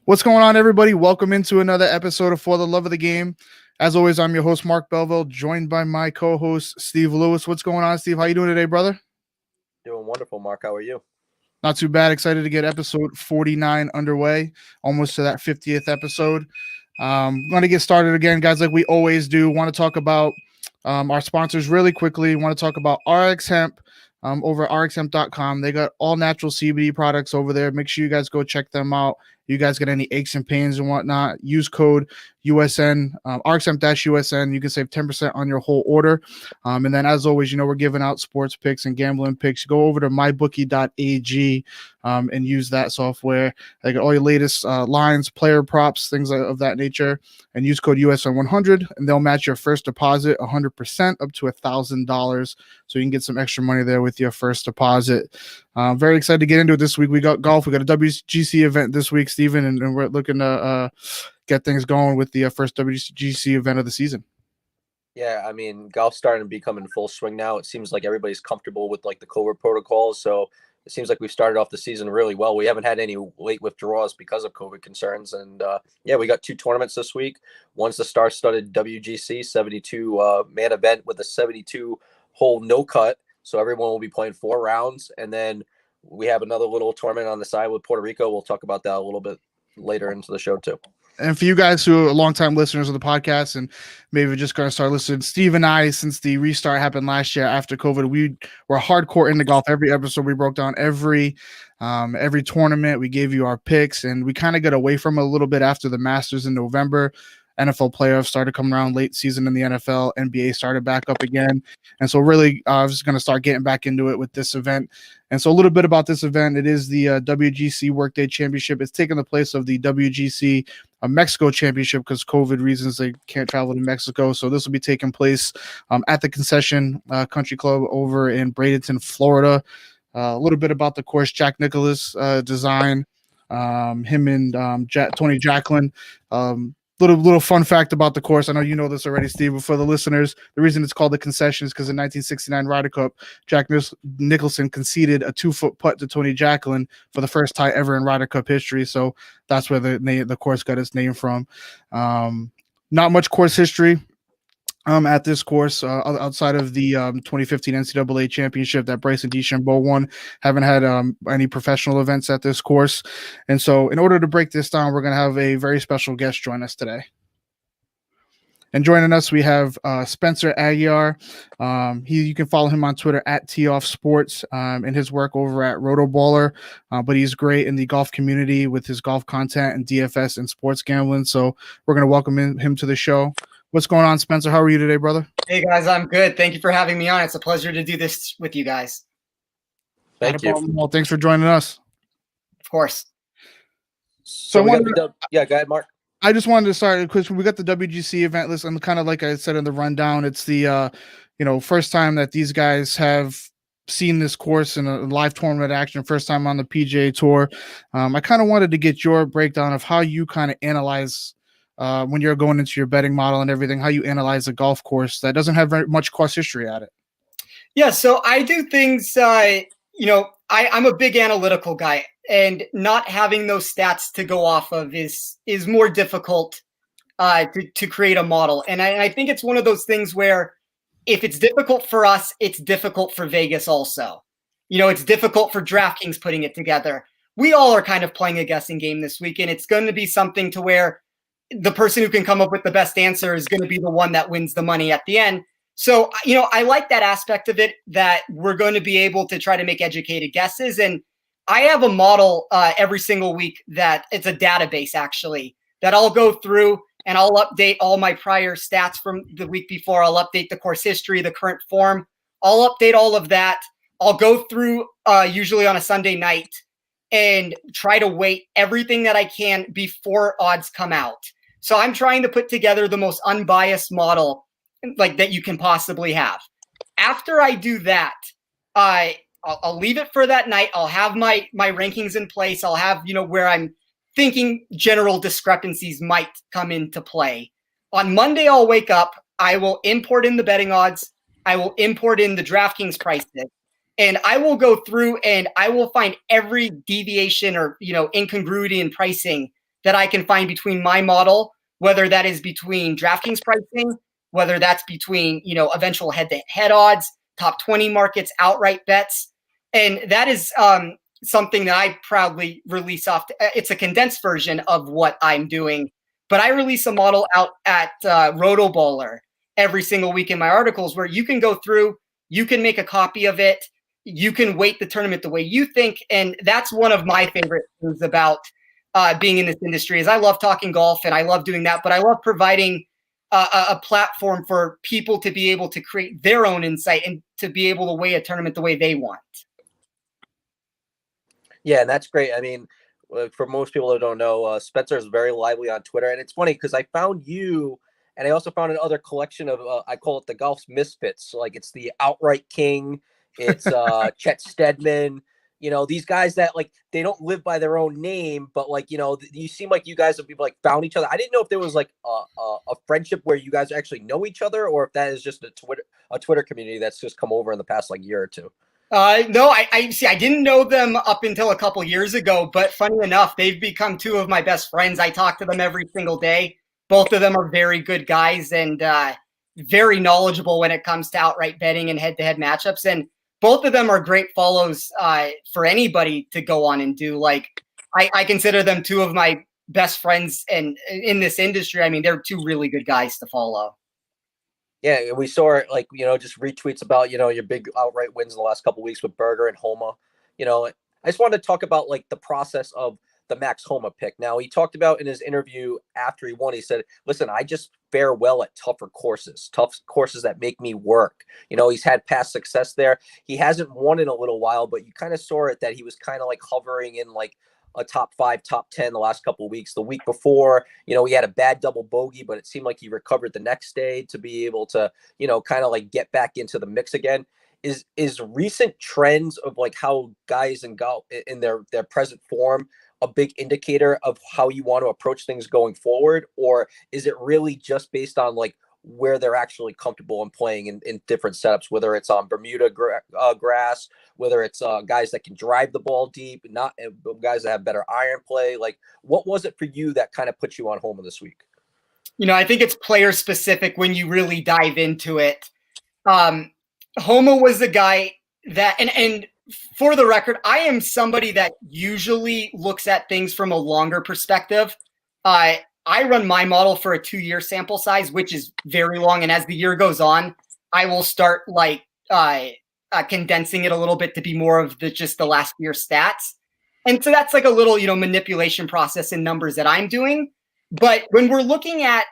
What's going on, everybody? Welcome into another episode of For the Love of the Game. As always, I'm your host, Mark Belville, joined by my co-host, Steve Lewis. What's going on, Steve? How you doing today, brother? Doing wonderful, Mark. How are you? Not too bad. Excited to get episode 49 underway, almost to that 50th episode. Going to get started again, guys, like we always do. Want to talk about our sponsors really quickly. Want to talk about RX Hemp. Over at rxhemp.com. They got all natural CBD products over there. Make sure you guys go check them out. You guys get any aches and pains and whatnot, use code USN, RxHemp-USN. You can save 10% on your whole order. And then, as always, we're giving out sports picks and gambling picks. Go over to mybookie.ag and use that software. They got all your latest lines, player props, things of that nature. And use code USN100, and they'll match your first deposit 100% up to $1,000. So you can get some extra money there with your first deposit. Very excited to get into it this week. We got golf. We got a WGC event this week, Steven, and we're looking to get things going with the first WGC event of the season. Yeah, I mean, golf's starting to become in full swing now. It seems like everybody's comfortable with like the COVID protocols. So it seems like we've started off the season really well. We haven't had any late withdrawals because of COVID concerns. And yeah, we got two tournaments this week. One's the star-studded WGC 72 man event with a 72-hole no cut. So everyone will be playing 4 rounds. And then we have another little tournament on the side with Puerto Rico. We'll talk about that a little bit later into the show too. And for you guys who are longtime listeners of the podcast and maybe just going to start listening, Steve and I, since the restart happened last year after COVID, we were hardcore into golf. Every episode we broke down every tournament. We gave you our picks, and we kind of got away from it a little bit after the Masters in November. NFL playoffs started coming around late season in the NFL. NBA started back up again. And so really, I was going to start getting back into it with this event. And so a little bit about this event. It is the Wgc Workday Championship. It's taking the place of the Wgc Mexico Championship because COVID reasons they can't travel to Mexico. So this will be taking place at the Concession Country Club over in Bradenton, Florida. A little bit about the course. Jack Nicklaus design, him and Tony Jacklin. Little fun fact about the course. I know you know this already, Steve, but for the listeners, the reason it's called the Concession is because in 1969 Ryder Cup, Jack Nicholson conceded a 2-foot putt to Tony Jacklin for the first tie ever in Ryder Cup history. So that's where the course got its name from. Not much course history at this course outside of the 2015 NCAA championship that Bryson DeChambeau won. Haven't had any professional events at this course. And so in order to break this down, we're going to have a very special guest join us today. And joining us, we have Spencer Aguiar. You can follow him on Twitter at TOffSports and his work over at Rotoballer. But he's great in the golf community with his golf content and DFS and sports gambling. So we're going to welcome him to the show. What's going on, Spencer? How are you today, brother? Hey, guys, I'm good. Thank you for having me on. It's a pleasure to do this with you guys. Thank you. Well, thanks for joining us. Of course. So we got go ahead, Mark. I just wanted to start because we got the WGC event list, and kind of like I said in the rundown, it's the first time that these guys have seen this course in a live tournament action, first time on the PGA Tour. I kind of wanted to get your breakdown of how you kind of analyze when you're going into your betting model and everything, how you analyze a golf course that doesn't have very much course history at it. Yeah, so I do things, I'm a big analytical guy, and not having those stats to go off of is more difficult to create a model. And I think it's one of those things where if it's difficult for us, it's difficult for Vegas also. It's difficult for DraftKings putting it together. We all are kind of playing a guessing game this week, and it's going to be something to where the person who can come up with the best answer is going to be the one that wins the money at the end. So, I like that aspect of it, that we're going to be able to try to make educated guesses. And I have a model every single week that it's a database, actually, that I'll go through and I'll update all my prior stats from the week before. I'll update the course history, the current form. I'll update all of that. I'll go through usually on a Sunday night and try to weight everything that I can before odds come out. So I'm trying to put together the most unbiased model like that you can possibly have. After I do that, I'll leave it for that night. I'll have my rankings in place. I'll have, where I'm thinking general discrepancies might come into play. On Monday, I'll wake up. I will import in the betting odds. I will import in the DraftKings prices. And I will go through and I will find every deviation or, incongruity in pricing that I can find between my model, whether that is between DraftKings pricing, whether that's between, eventual head-to-head odds, top 20 markets, outright bets. And that is something that I proudly release off. It's a condensed version of what I'm doing, but I release a model out at RotoBaller every single week in my articles where you can go through, you can make a copy of it, you can weight the tournament the way you think. And that's one of my favorite things about being in this industry is I love talking golf and I love doing that, but I love providing a platform for people to be able to create their own insight and to be able to weigh a tournament the way they want. Yeah, and that's great. I mean, for most people that don't know, Spencer is very lively on Twitter. And it's funny because I found you, and I also found another collection of, I call it the golf's misfits. So, like, it's the Outright King, it's Chet Stedman, these guys that, like, they don't live by their own name, but, like, you seem like you guys have, like, found each other. I didn't know if there was, like, a friendship where you guys actually know each other, or if that is just a Twitter community that's just come over in the past, like, year or two. No, I see. I didn't know them up until a couple years ago, but funny enough, they've become two of my best friends. I talk to them every single day. Both of them are very good guys and very knowledgeable when it comes to outright betting and head-to-head matchups. And both of them are great follows for anybody to go on and do. Like, I consider them two of my best friends and in this industry. I mean, they're two really good guys to follow. Yeah, we saw it, like, just retweets about, your big outright wins in the last couple of weeks with Berger and Homa. I just wanted to talk about, like, the process of the Max Homa pick. Now, he talked about in his interview after he won, he said, listen, I just fare well at tough courses that make me work. He's had past success there. He hasn't won in a little while, but you kind of saw it that he was kind of like hovering in like a top 5, top 10 the last couple of weeks. The week before, he had a bad double bogey, but it seemed like he recovered the next day to be able to, kind of like get back into the mix again. Is recent trends of like how guys in golf in their present form a big indicator of how you want to approach things going forward? Or is it really just based on like where they're actually comfortable in playing in different setups, whether it's on Bermuda grass, whether it's guys that can drive the ball deep, not guys that have better iron play? Like, what was it for you that kind of put you on Homa this week? I think it's player specific when you really dive into it. Homa was the guy that, and for the record, I am somebody that usually looks at things from a longer perspective. I run my model for a 2-year sample size, which is very long. And as the year goes on, I will start like condensing it a little bit to be more of just the last year stats. And so that's like a little, manipulation process in numbers that I'm doing. But when we're looking at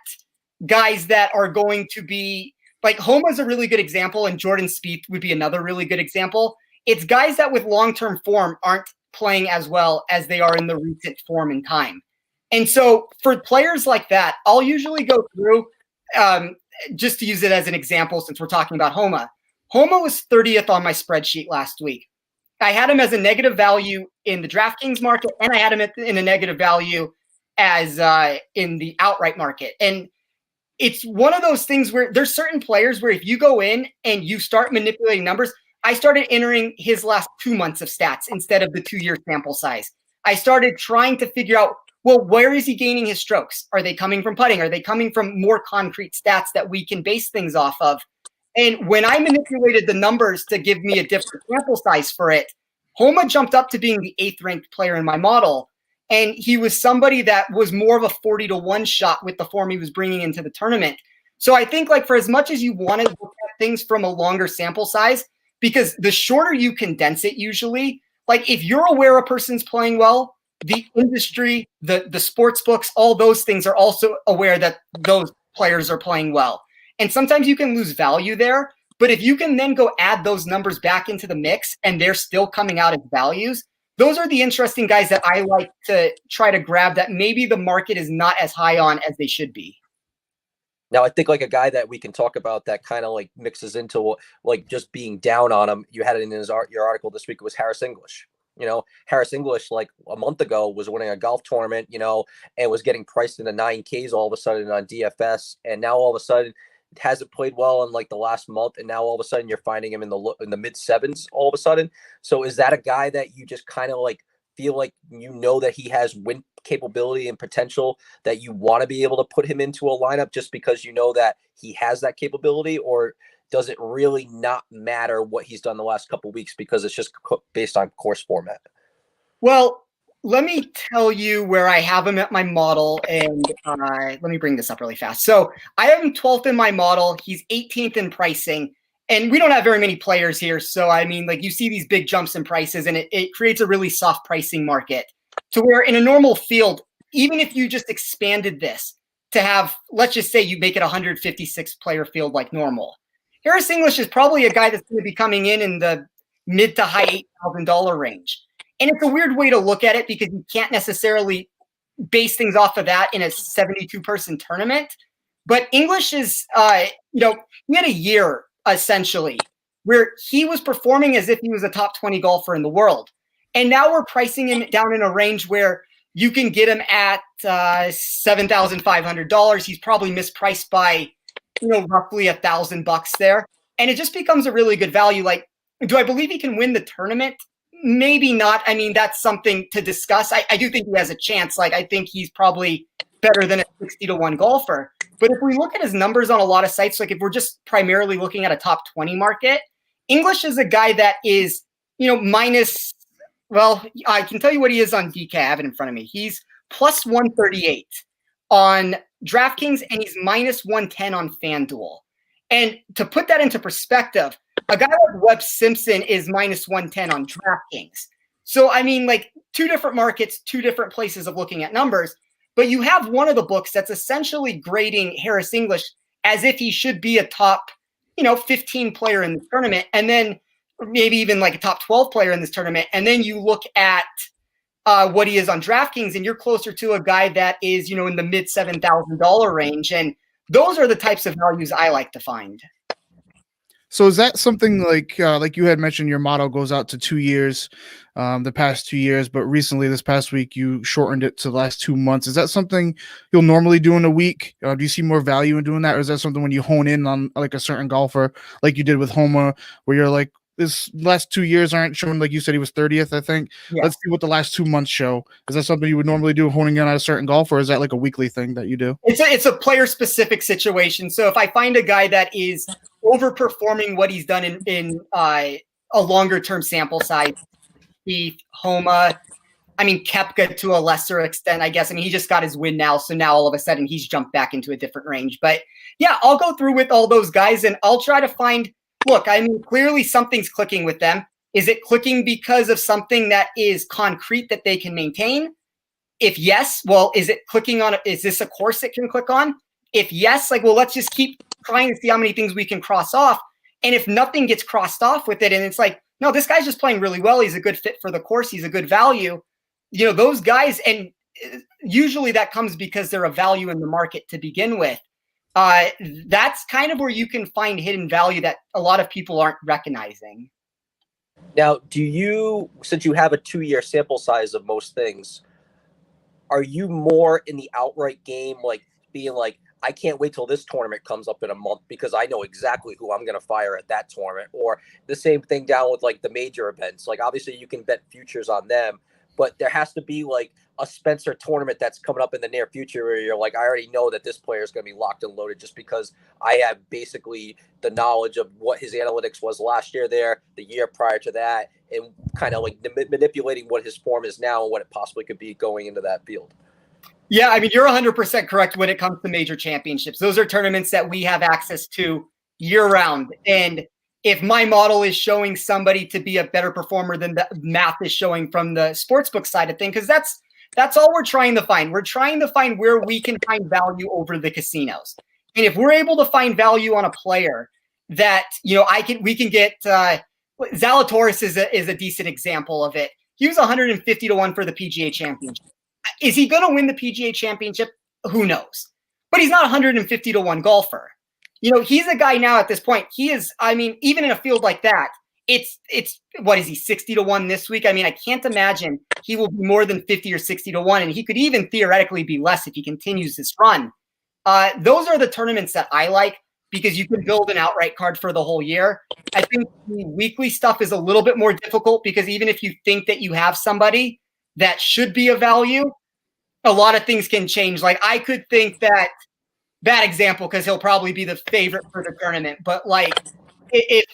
guys that are going to be like, Homa is a really good example, and Jordan Spieth would be another really good example. It's guys that with long-term form aren't playing as well as they are in the recent form and time. And so for players like that, I'll usually go through, just to use it as an example, since we're talking about Homa. Homa was 30th on my spreadsheet last week. I had him as a negative value in the DraftKings market, and I had him in a negative value as in the outright market. And it's one of those things where there's certain players where if you go in and you start manipulating numbers, I started entering his last 2 months of stats instead of the 2-year sample size. I started trying to figure out, well, where is he gaining his strokes? Are they coming from putting? Are they coming from more concrete stats that we can base things off of? And when I manipulated the numbers to give me a different sample size for it, Homa jumped up to being the 8th ranked player in my model. And he was somebody that was more of a 40-1 shot with the form he was bringing into the tournament. So I think, like, for as much as you want to look at things from a longer sample size, because the shorter you condense it, usually, like if you're aware a person's playing well, the industry, the sports books, all those things are also aware that those players are playing well. And sometimes you can lose value there. But if you can then go add those numbers back into the mix and they're still coming out as values, those are the interesting guys that I like to try to grab that maybe the market is not as high on as they should be. Now, I think like a guy that we can talk about that kind of like mixes into like just being down on him. You had it in your article this week. It was Harris English. Harris English, like a month ago, was winning a golf tournament, and was getting priced into 9Ks all of a sudden on DFS. And now all of a sudden hasn't played well in like the last month. And now all of a sudden you're finding him in the mid 7s all of a sudden. So is that a guy that you just kind of like feel like that he has win capability and potential that you want to be able to put him into a lineup just because you know that he has that capability? Or does it really not matter what he's done the last couple of weeks because it's just based on course format? Well, let me tell you where I have him at my model, and let me bring this up really fast. So I have him 12th in my model. He's 18th in pricing, and we don't have very many players here. So, I mean, like, you see these big jumps in prices, and it creates a really soft pricing market to where in a normal field, even if you just expanded this to have, let's just say you make it a 156 player field like normal, Harris English is probably a guy that's going to be coming in the mid to high $8,000 range. And it's a weird way to look at it because you can't necessarily base things off of that in a 72-person tournament. But English is, he had a year essentially where he was performing as if he was a top 20 golfer in the world. And now we're pricing him down in a range where you can get him at $7,500. He's probably mispriced by, roughly $1,000 there. And it just becomes a really good value. Like, do I believe he can win the tournament? Maybe not. I mean, that's something to discuss. I do think he has a chance. Like, I think he's probably better than a 60-1 golfer. But if we look at his numbers on a lot of sites, like if we're just primarily looking at a top 20 market, English is a guy that is, minus, well, I can tell you what he is on DK. I have it in front of me. He's plus 138 on DraftKings, and he's minus 110 on FanDuel. And to put that into perspective, a guy like Webb Simpson is minus 110 on DraftKings. So, I mean, like, two different markets, two different places of looking at numbers. But you have one of the books that's essentially grading Harris English as if he should be a top, 15 player in the tournament. And then maybe even like a top 12 player in this tournament. And then you look at what he is on DraftKings, and you're closer to a guy that is, in the mid $7,000 range. And those are the types of values I like to find. So is that something like you had mentioned your model goes out to 2 years, the past 2 years, but recently this past week you shortened it to the last 2 months. Is that something you'll normally do in a week? Do you see more value in doing that? Or is that something when you hone in on like a certain golfer, like you did with Homa, where you're like, this last 2 years aren't showing, like you said, he was 30th, I think. Yeah. Let's see what the last 2 months show. Is that something you would normally do, honing in on a certain golfer, or is that like a weekly thing that you do? It's a player specific situation. So if I find a guy that is overperforming what he's done in a longer term sample size, Heath, Homa, I mean, Koepka to a lesser extent, I guess. I mean, he just got his win now. So now all of a sudden he's jumped back into a different range. But yeah, I'll go through with all those guys and I'll try to find, look, I mean, clearly something's clicking with them. Is it clicking because of something that is concrete that they can maintain? If yes, well, is it clicking on, is this a course it can click on? If yes, like, well, let's just keep trying to see how many things we can cross off. And if nothing gets crossed off with it, and it's like, no, this guy's just playing really well. He's a good fit for the course. He's a good value. Those guys, and usually that comes because they're a value in the market to begin with. That's kind of where you can find hidden value that a lot of people aren't recognizing. Now, since you have a 2-year sample size of most things, are you more in the outright game, like being like, I can't wait till this tournament comes up in a month because I know exactly who I'm going to fire at that tournament? Or the same thing down with like the major events. Like, obviously you can bet futures on them, but there has to be like a Spencer tournament that's coming up in the near future where you're like, I already know that this player is going to be locked and loaded just because I have basically the knowledge of what his analytics was last year there, the year prior to that, and kind of like manipulating what his form is now and what it possibly could be going into that field. Yeah, I mean, you're 100% correct when it comes to major championships. Those are tournaments that we have access to year round. And if my model is showing somebody to be a better performer than the math is showing from the sportsbook side of things, because that's all we're trying to find. We're trying to find where we can find value over the casinos. And if we're able to find value on a player that, we can get, Zalatoris is a decent example of it. He was 150-1 for the PGA Championship. Is he going to win the PGA Championship? Who knows? But he's not 150-1 golfer. He's a guy now at this point. He is, I mean, even in a field like that, it's what is he, 60-1 this week? I mean, I can't imagine he will be more than 50 or 60-1, and he could even theoretically be less if he continues this run. Those are the tournaments that I like because you can build an outright card for the whole year. I think the weekly stuff is a little bit more difficult because even if you think that you have somebody, that should be a value, a lot of things can change. Like I could think that bad example because he'll probably be the favorite for the tournament. But like, if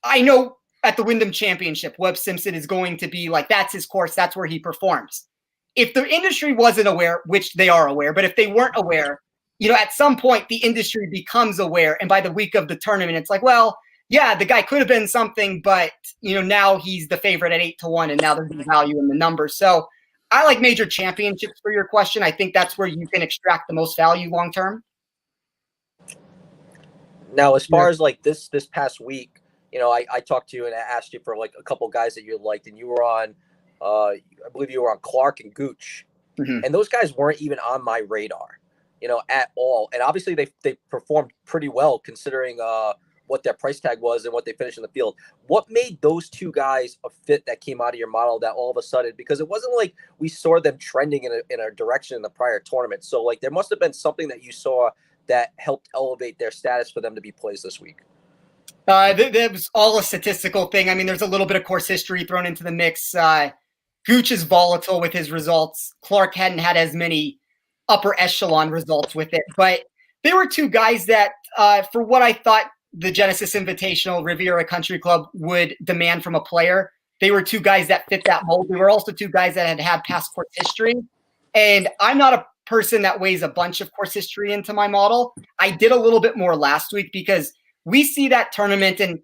I know at the Wyndham Championship, Webb Simpson is going to be like, that's his course, that's where he performs. If the industry wasn't aware, which they are aware, but if they weren't aware, at some point the industry becomes aware. And by the week of the tournament, it's like, well, yeah, the guy could have been something, but now he's the favorite at 8-1, and now there's no value in the numbers. So I like major championships for your question. I think that's where you can extract the most value long term. Now, as far as like this past week, I talked to you and I asked you for like a couple guys that you liked, and you were on, I believe you were on Clark and Gooch, and those guys weren't even on my radar, at all. And obviously they performed pretty well considering what their price tag was and what they finished in the field. What made those two guys a fit that came out of your model that all of a sudden, because it wasn't like we saw them trending in a direction in the prior tournament. So like there must have been something that you saw that helped elevate their status for them to be plays this week. That was all a statistical thing. I mean, there's a little bit of course history thrown into the mix. Gooch is volatile with his results. Clark hadn't had as many upper echelon results with it, but they were two guys that, for what I thought the Genesis Invitational Riviera Country Club would demand from a player, they were two guys that fit that mold. They were also two guys that had past course history. And I'm not a person that weighs a bunch of course history into my model. I did a little bit more last week because we see that tournament, and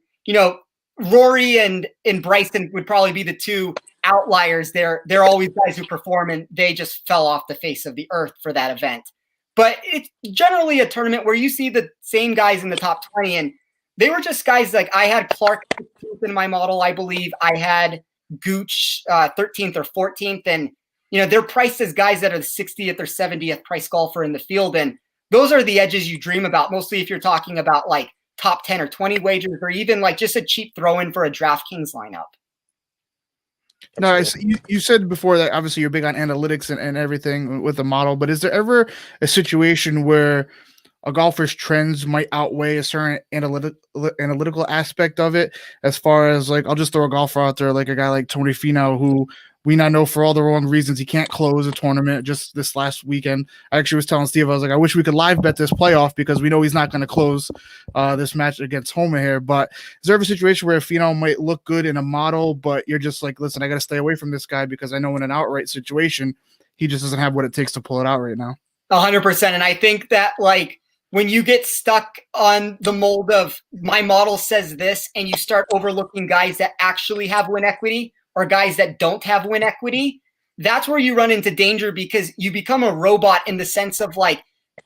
Rory and Bryson would probably be the two outliers. They're always guys who perform, and they just fell off the face of the earth for that event. But it's generally a tournament where you see the same guys in the top 20, and they were just guys like I had Clark 15th in my model, I believe. I had Gooch 13th or 14th, and they're priced as guys that are the 60th or 70th price golfer in the field, and those are the edges you dream about, mostly if you're talking about like top 10 or 20 wagers, or even like just a cheap throw-in for a DraftKings lineup. No, you said before that obviously you're big on analytics and everything with the model, but is there ever a situation where a golfer's trends might outweigh a certain analytical aspect of it? As far as like, I'll just throw a golfer out there, like a guy like Tony Finau, who we now know for all the wrong reasons he can't close a tournament. Just this last weekend, I actually was telling Steve, I was like, I wish we could live bet this playoff because we know he's not going to close this match against Homa here. But is there ever a situation where Finau might look good in a model, but you're just like, listen, I got to stay away from this guy because I know in an outright situation, he just doesn't have what it takes to pull it out right now? 100%. And I think that like when you get stuck on the mold of my model says this, and you start overlooking guys that actually have win equity or guys that don't have win equity, that's where you run into danger, because you become a robot in the sense of like,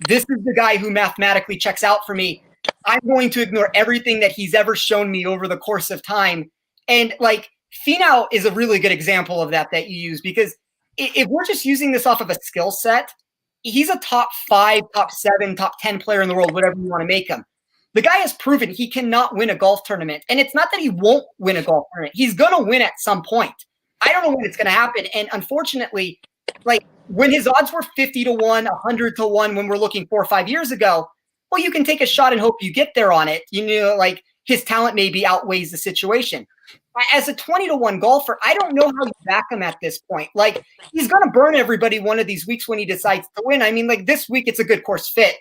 this is the guy who mathematically checks out for me. I'm going to ignore everything that he's ever shown me over the course of time. And like Finau is a really good example of that you use, because if we're just using this off of a skill set, he's a top 5, top 7, top 10 player in the world, whatever you want to make him. The guy has proven he cannot win a golf tournament. And it's not that he won't win a golf tournament. He's going to win at some point. I don't know when it's going to happen. And unfortunately, like when his odds were 50-1, 100-1, when we're looking 4 or 5 years ago, well, you can take a shot and hope you get there on it. Like his talent maybe outweighs the situation. As a 20-1 golfer, I don't know how you back him at this point. Like he's going to burn everybody one of these weeks when he decides to win. I mean, like this week, it's a good course fit.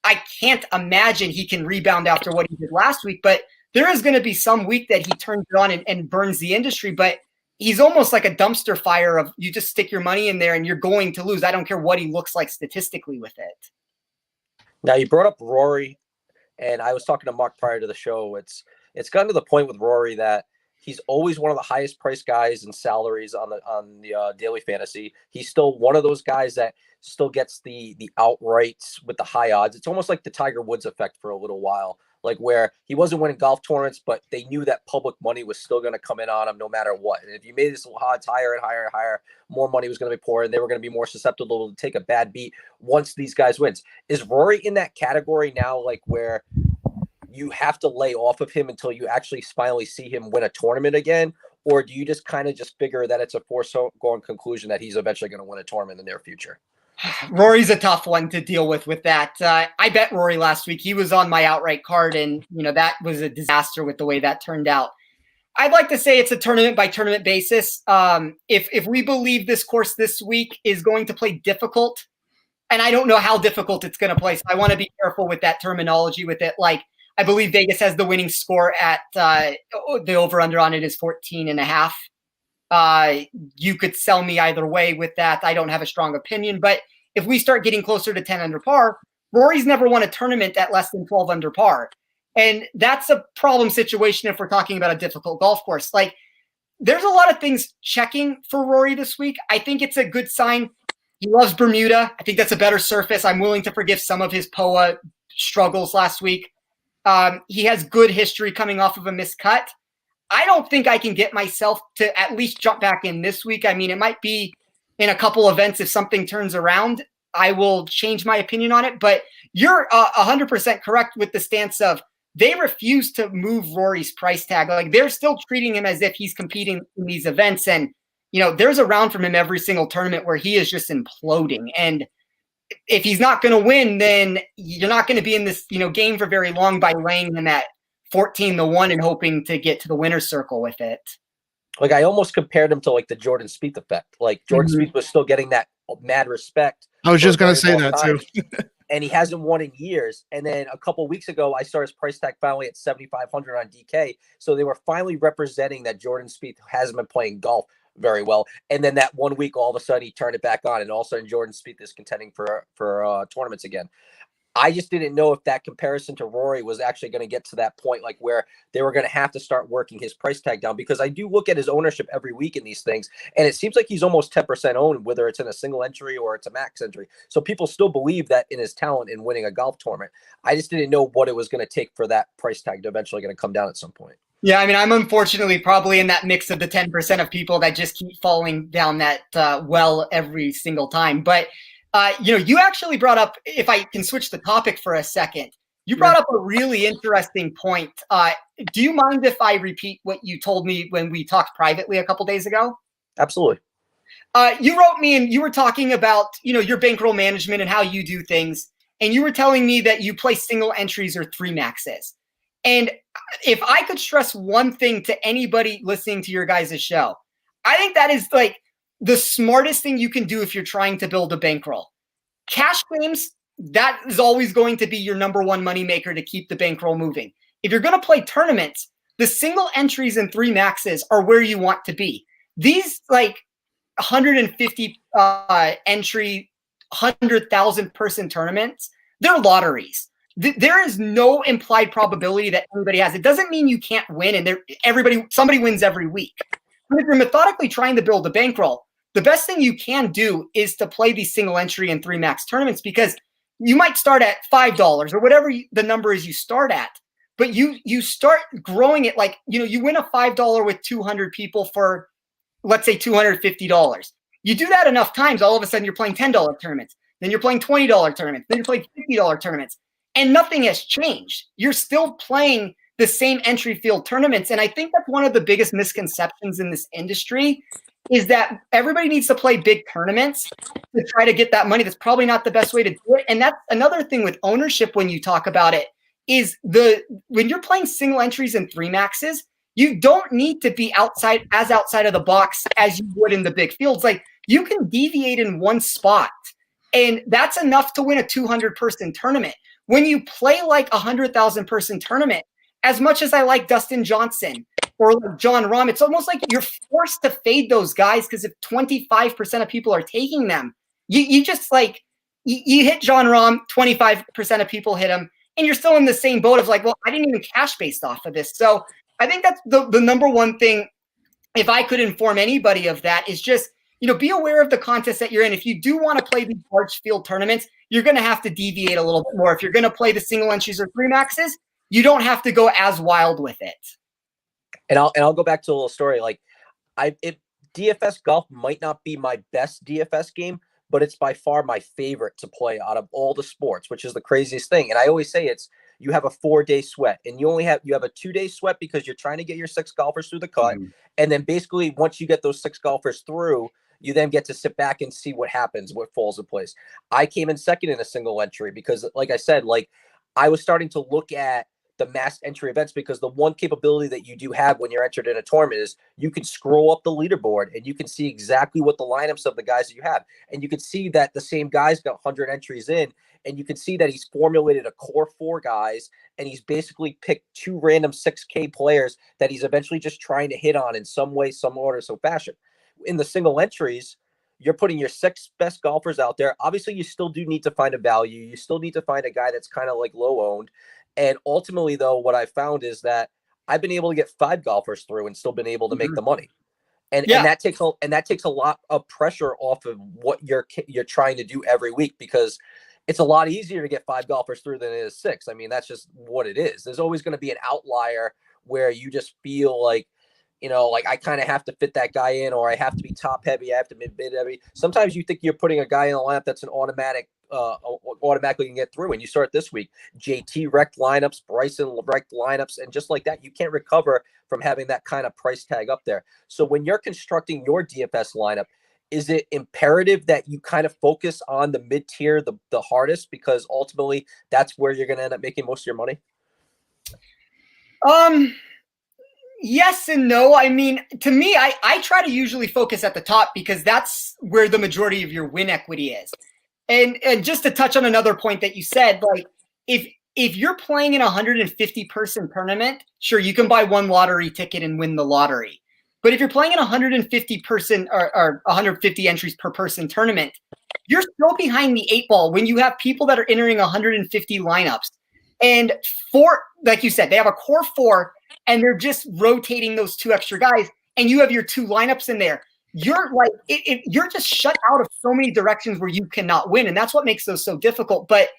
I can't imagine he can rebound after what he did last week, but there is going to be some week that he turns it on and burns the industry. But he's almost like a dumpster fire of you just stick your money in there and you're going to lose. I don't care what he looks like statistically with it. Now you brought up Rory, and I was talking to Mark prior to the show. It's gotten to the point with Rory that he's always one of the highest priced guys in salaries on the daily fantasy. He's still one of those guys that still gets the outrights with the high odds. It's almost like the Tiger Woods effect for a little while, like where he wasn't winning golf tournaments, but they knew that public money was still going to come in on him no matter what. And if you made his odds higher and higher and higher, more money was going to be poured, and they were going to be more susceptible to take a bad beat once these guys wins. Is Rory in that category now, like where you have to lay off of him until you actually finally see him win a tournament again? Or do you just kind of just figure that it's a foregone conclusion that he's eventually going to win a tournament in the near future? Rory's a tough one to deal with that. I bet Rory last week. He was on my outright card, and that was a disaster with the way that turned out. I'd like to say it's a tournament by tournament basis. If we believe this course this week is going to play difficult, and I don't know how difficult it's going to play, so I want to be careful with that terminology with it. Like, I believe Vegas has the winning score at the over-under on it is 14.5. You could sell me either way with that. I don't have a strong opinion, but if we start getting closer to 10 under par, Rory's never won a tournament at less than 12 under par. And that's a problem situation if we're talking about a difficult golf course. Like, there's a lot of things checking for Rory this week. I think it's a good sign. He loves Bermuda. I think that's a better surface. I'm willing to forgive some of his POA struggles last week. He has good history coming off of a miscut. I don't think I can get myself to at least jump back in this week. I mean, it might be in a couple events. If something turns around, I will change my opinion on it. But you're 100% correct with the stance of they refuse to move Rory's price tag. Like, they're still treating him as if he's competing in these events. And, there's a round from him every single tournament where he is just imploding. And if he's not going to win, then you're not going to be in this, game for very long by laying him at 14-1 and hoping to get to the winner's circle with it. Like, I almost compared him to like the Jordan Spieth effect. Like, Jordan Spieth was still getting that mad respect. I was just going to say that too. And he hasn't won in years. And then a couple of weeks ago, I saw his price tag finally at 7,500 on DK. So they were finally representing that Jordan Spieth hasn't been playing golf very well. And then that 1 week, all of a sudden, he turned it back on. And all of a sudden, Jordan Spieth is contending for tournaments again. I just didn't know if that comparison to Rory was actually going to get to that point, like where they were going to have to start working his price tag down, because I do look at his ownership every week in these things, and it seems like he's almost 10% owned, whether it's in a single entry or it's a max entry. So people still believe that in his talent in winning a golf tournament. I just didn't know what it was going to take for that price tag to eventually going to come down at some point. Yeah, I mean, I'm unfortunately probably in that mix of the 10% of people that just keep falling down that well every single time. But you actually brought up, if I can switch the topic for a second, you brought up a really interesting point. Do you mind if I repeat what you told me when we talked privately a couple days ago? Absolutely. You wrote me and you were talking about, your bankroll management and how you do things. And you were telling me that you play single entries or three maxes. And if I could stress one thing to anybody listening to your guys' show, I think that is like the smartest thing you can do if you're trying to build a bankroll. Cash games, that is always going to be your number one moneymaker to keep the bankroll moving. If you're going to play tournaments, the single entries and three maxes are where you want to be. These like 150 entry, 100,000 person tournaments, they're lotteries. There is no implied probability that anybody has. It doesn't mean you can't win and somebody wins every week. But if you're methodically trying to build a bankroll, the best thing you can do is to play these single entry and three max tournaments, because you might start at $5 or whatever the number is you start at, but you start growing it. Like, you win a $5 with 200 people for, let's say, $250. You do that enough times, all of a sudden you're playing $10 tournaments. Then you're playing $20 tournaments. Then you're playing $50 tournaments. And nothing has changed. You're still playing the same entry field tournaments. And I think that's one of the biggest misconceptions in this industry, is that everybody needs to play big tournaments to try to get that money. That's probably not the best way to do it. And that's another thing with ownership when you talk about it, is when you're playing single entries and three maxes, you don't need to be outside of the box as you would in the big fields. Like, you can deviate in one spot, and that's enough to win a 200-person tournament. When you play like a 100,000 person tournament, as much as I like Dustin Johnson or like John Rahm, it's almost like you're forced to fade those guys, because if 25% of people are taking them, you just like, you hit John Rahm, 25% of people hit him, and you're still in the same boat of like, well, I didn't even cash based off of this. So I think that's the number one thing, if I could inform anybody of that, is just, be aware of the contest that you're in. If you do want to play these large field tournaments, you're going to have to deviate a little bit more. If you're going to play the single entries or three maxes, you don't have to go as wild with it. And I'll go back to a little story. Like, DFS golf might not be my best DFS game, but it's by far my favorite to play out of all the sports, which is the craziest thing. And I always say you have a 4-day sweat, and you have a 2-day sweat because you're trying to get your 6 golfers through the cut. And then basically once you get those 6 golfers through, you then get to sit back and see what happens, what falls in place. I came in second in a single entry because, like I said, like, I was starting to look at the mass entry events, because the one capability that you do have when you're entered in a tournament is you can scroll up the leaderboard and you can see exactly what the lineups of the guys that you have. And you can see that the same guy's got 100 entries in, and you can see that he's formulated a core 4 guys, and he's basically picked 2 random 6K players that he's eventually just trying to hit on in some way, some order, some fashion. In the single entries, you're putting your 6 best golfers out there. Obviously, you still do need to find a value. You still need to find a guy that's kind of like low owned. And ultimately, though, what I found is that I've been able to get 5 golfers through and still been able to make the money. And that takes a lot of pressure off of what you're trying to do every week, because it's a lot easier to get 5 golfers through than it is 6. I mean, that's just what it is. There's always going to be an outlier where you just feel like, like I kind of have to fit that guy in, or I have to be top heavy. I have to mid heavy. Sometimes you think you're putting a guy in the lineup that's an automatically can get through. And you start this week, JT wrecked lineups, Bryson wrecked lineups. And just like that, you can't recover from having that kind of price tag up there. So when you're constructing your DFS lineup, is it imperative that you kind of focus on the mid-tier, the hardest, because ultimately that's where you're going to end up making most of your money? Yes and no. I mean, to me, I try to usually focus at the top because that's where the majority of your win equity is. And just to touch on another point that you said, like if you're playing in a 150 person tournament, sure, you can buy 1 lottery ticket and win the lottery. But if you're playing in a 150 person or 150 entries per person tournament, you're still behind the 8 ball when you have people that are entering 150 lineups. And like you said, they have a core 4 and they're just rotating those 2 extra guys, and you have your 2 lineups in there. You're like, you're just shut out of so many directions where you cannot win. And that's what makes those so difficult. But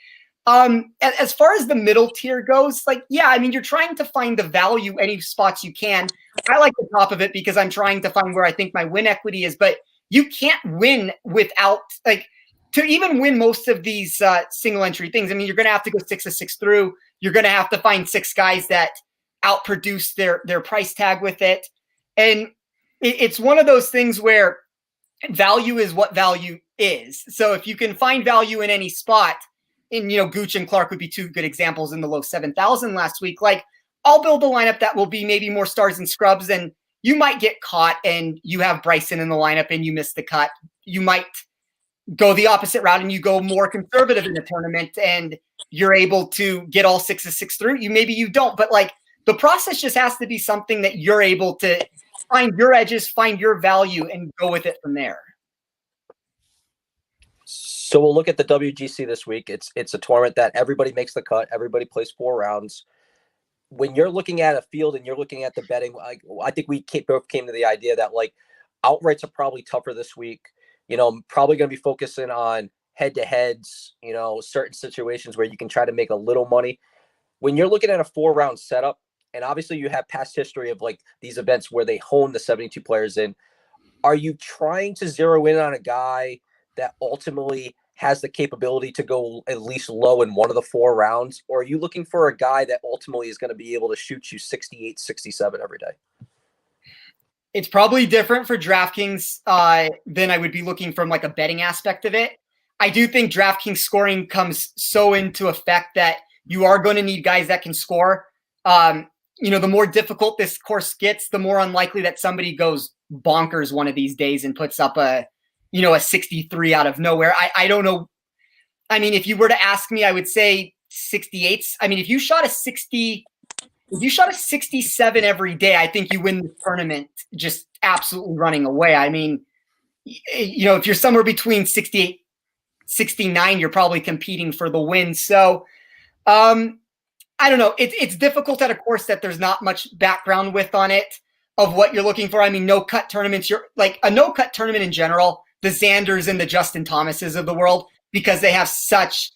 as far as the middle tier goes, like, yeah, I mean, you're trying to find the value any spots you can. I like the top of it because I'm trying to find where I think my win equity is, but you can't win without, like, to even win most of these single entry things. I mean, you're going to have to go 6 of 6 through. You're going to have to find 6 guys that outproduce their price tag with it. And it's one of those things where value is what value is. So if you can find value in any spot, and Gooch and Clark would be 2 good examples in the low 7,000 last week. Like, I'll build a lineup that will be maybe more stars and scrubs, and you might get caught and you have Bryson in the lineup and you miss the cut. You might go the opposite route and you go more conservative in the tournament and you're able to get all 6 of 6 through. Maybe you don't, but like, the process just has to be something that you're able to find your edges, find your value, and go with it from there. So we'll look at the WGC this week. It's a tournament that everybody makes the cut. Everybody plays 4 rounds. When you're looking at a field and you're looking at the betting, I think we both came to the idea that like outrights are probably tougher this week. Probably going to be focusing on head-to-heads, certain situations where you can try to make a little money. When you're looking at a 4-round setup, and obviously you have past history of like these events where they hone the 72 players in, are you trying to zero in on a guy that ultimately has the capability to go at least low in one of the 4 rounds? Or are you looking for a guy that ultimately is going to be able to shoot you 68, 67 every day? It's probably different for DraftKings than I would be looking from like a betting aspect of it. I do think DraftKings scoring comes so into effect that you are going to need guys that can score. The more difficult this course gets, the more unlikely that somebody goes bonkers one of these days and puts up a 63 out of nowhere. I don't know. I mean, if you were to ask me, I would say 68. I mean, if you shot a 67 every day, I think you win the tournament just absolutely running away. I mean, if you're somewhere between 68, 69, you're probably competing for the win. So, I don't know. It's difficult at a course that there's not much background with on it of what you're looking for. I mean, no-cut tournaments, you're like a no-cut tournament in general, the Xanders and the Justin Thomases of the world, because they have such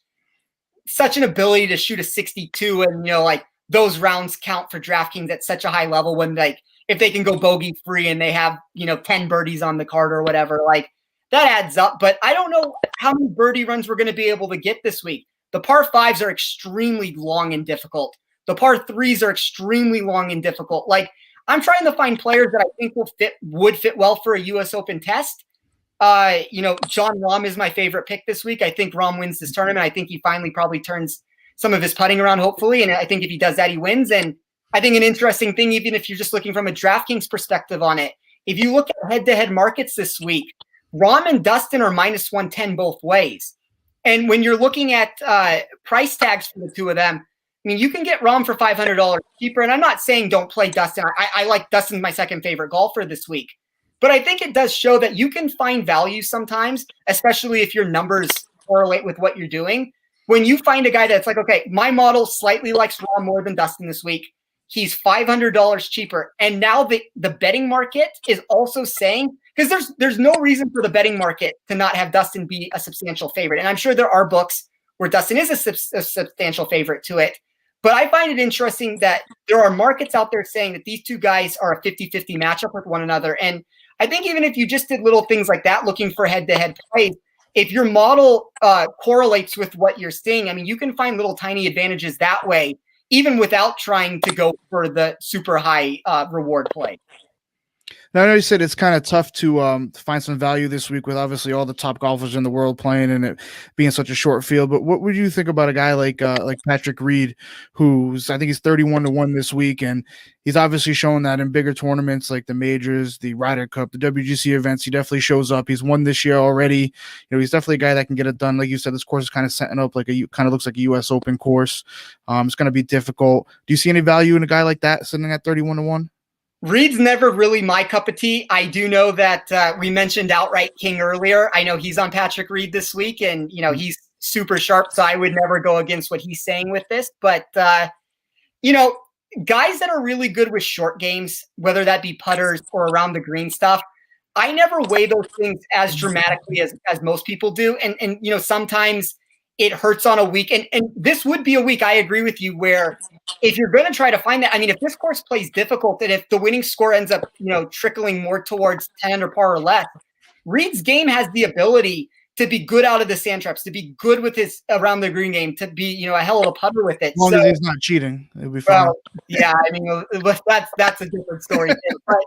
an ability to shoot a 62, and like those rounds count for DraftKings at such a high level when like if they can go bogey free and they have 10 birdies on the card or whatever, like that adds up. But I don't know how many birdie runs we're going to be able to get this week. The par 5s are extremely long and difficult. The par 3s are extremely long and difficult. Like, I'm trying to find players that I think would fit well for a U.S. Open test. John Rahm is my favorite pick this week. I think Rahm wins this tournament. I think he finally probably turns some of his putting around, hopefully. And I think if he does that, he wins. And I think an interesting thing, even if you're just looking from a DraftKings perspective on it, if you look at head-to-head markets this week, Rahm and Dustin are minus 110 both ways. And when you're looking at price tags for the two of them, I mean, you can get Rahm for $500 cheaper. And I'm not saying don't play Dustin. I like Dustin, my second favorite golfer this week. But I think it does show that you can find value sometimes, especially if your numbers correlate with what you're doing. When you find a guy that's like, okay, my model slightly likes Rahm more than Dustin this week. He's $500 cheaper. And now the betting market is also saying, because there's no reason for the betting market to not have Dustin be a substantial favorite. And I'm sure there are books where Dustin is a substantial favorite to it. But I find it interesting that there are markets out there saying that these two guys are a 50-50 matchup with one another. And I think even if you just did little things like that, looking for head-to-head plays, if your model correlates with what you're seeing, I mean, you can find little tiny advantages that way, even without trying to go for the super high reward play. Now, I know you said it's kind of tough to find some value this week with obviously all the top golfers in the world playing and it being such a short field. But what would you think about a guy like Patrick Reed, who's I think he's 31-1 this week, and he's obviously shown that in bigger tournaments like the majors, the Ryder Cup, the WGC events, he definitely shows up. He's won this year already. You know, he's definitely a guy that can get it done. Like you said, this course is kind of setting up like kind of looks like a U.S. Open course. It's going to be difficult. Do you see any value in a guy like that sitting at 31-1? Reed's never really my cup of tea. I do know that we mentioned Outright King earlier. I know he's on Patrick Reed this week, and you know he's super sharp, so I would never go against what he's saying with this. But you know, guys that are really good with short games, whether that be putters or around the green stuff, I never weigh those things as dramatically as most people do. And you know, sometimes it hurts on a week, and this would be a week, I agree with you, where if you're going to try to find that, I mean, if this course plays difficult and if the winning score ends up, you know, trickling more towards 10 under par or less, Reed's game has the ability to be good out of the sand traps, to be good with his around the green game, to be, you know, a hell of a putter with it. As long as he's not cheating, it'll be fine. Well, yeah, I mean, that's a different story. But,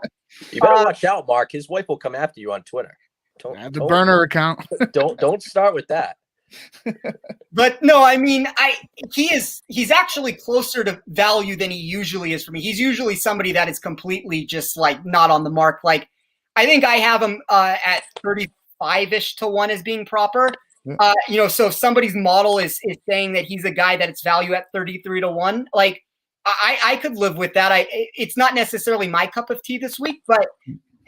you better watch out, Mark. His wife will come after you on Twitter. The burner account. don't start with that. But no, I mean, he's actually closer to value than he usually is for me. He's usually somebody that is completely just like not on the mark. Like I think I have him at 35-ish to 1 as being proper. Yeah. You know, so if somebody's model is saying that he's a guy that it's value at 33 to 1, like I could live with that. It's not necessarily my cup of tea this week, but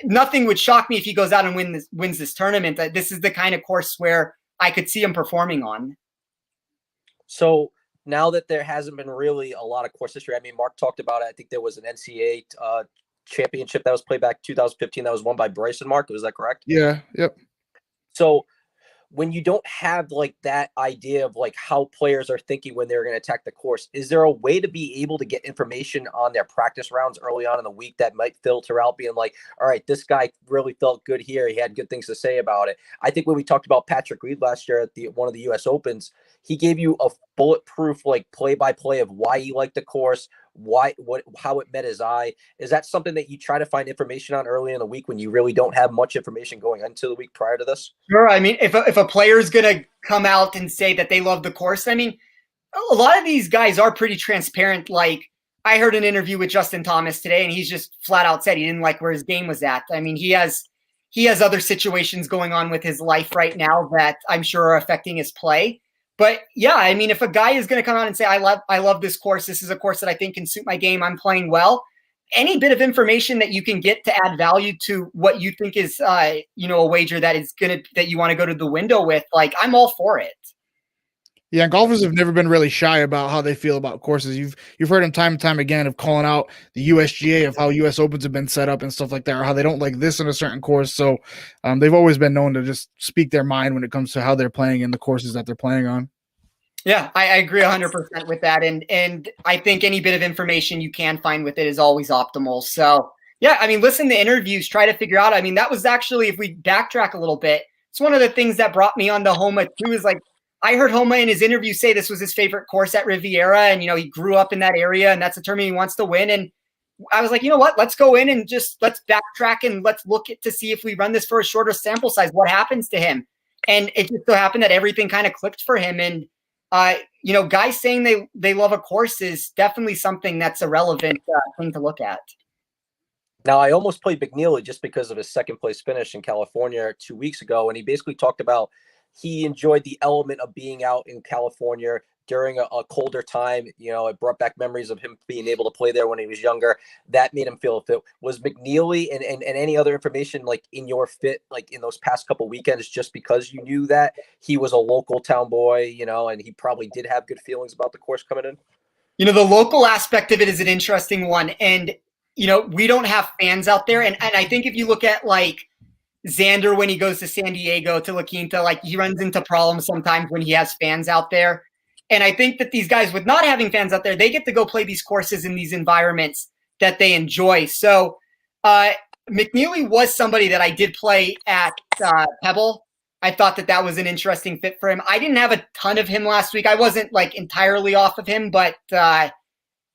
nothing would shock me if he goes out and wins this tournament. That this is the kind of course where I could see him performing on. So now that there hasn't been really a lot of course history, I mean, Mark talked about it. I think there was an NCAA championship that was played back 2015 that was won by Bryson. Mark, was that correct? Yeah. Yep. So when you don't have like that idea of like how players are thinking when they're going to attack the course, is there a way to be able to get information on their practice rounds early on in the week that might filter out being like, all right, this guy really felt good here. He had good things to say about it. I think when we talked about Patrick Reed last year at one of the US Opens, he gave you a bulletproof, like play-by-play of why he liked the course, how it met his eye. Is that something that you try to find information on early in the week when you really don't have much information going into the week prior to this? Sure. I mean, if a player is going to come out and say that they love the course, I mean, a lot of these guys are pretty transparent. Like I heard an interview with Justin Thomas today, and he's just flat out said he didn't like where his game was at. I mean, he has other situations going on with his life right now that I'm sure are affecting his play. But yeah, I mean, if a guy is going to come out and say, I love this course, this is a course that I think can suit my game, I'm playing well, any bit of information that you can get to add value to what you think is, you know, a wager that you want to go to the window with, like I'm all for it. Yeah, golfers have never been really shy about how they feel about courses. You've heard them time and time again of calling out the USGA of how US Opens have been set up and stuff like that, or how they don't like this in a certain course. So they've always been known to just speak their mind when it comes to how they're playing in the courses that they're playing on. Yeah, I agree 100% with that. And I think any bit of information you can find with it is always optimal. So yeah, I mean, listen to interviews, try to figure out. I mean, that was actually, if we backtrack a little bit, it's one of the things that brought me on to Homa too, is like, I heard Homa in his interview say this was his favorite course at Riviera. And, you know, he grew up in that area and that's a tournament he wants to win. And I was like, you know what, let's go in and let's backtrack and let's look to see if we run this for a shorter sample size, what happens to him. And it just so happened that everything kind of clicked for him. And Guys saying they love a course is definitely something that's a relevant thing to look at. Now, I almost played McNeely just because of his second place finish in California 2 weeks ago. And he basically talked about he enjoyed the element of being out in California during a colder time. It brought back memories of him being able to play there when he was younger. That made him feel fit. Was McNeely and any other information like in your fit, like in those past couple weekends, just because you knew that he was a local town boy, and he probably did have good feelings about the course coming in? The local aspect of it is an interesting one. And we don't have fans out there. And I think if you look at like Xander, when he goes to San Diego, to La Quinta, like he runs into problems sometimes when he has fans out there. And I think that these guys with not having fans out there, they get to go play these courses in these environments that they enjoy. So McNeely was somebody that I did play at Pebble. I thought that was an interesting fit for him. I didn't have a ton of him last week. I wasn't like entirely off of him, but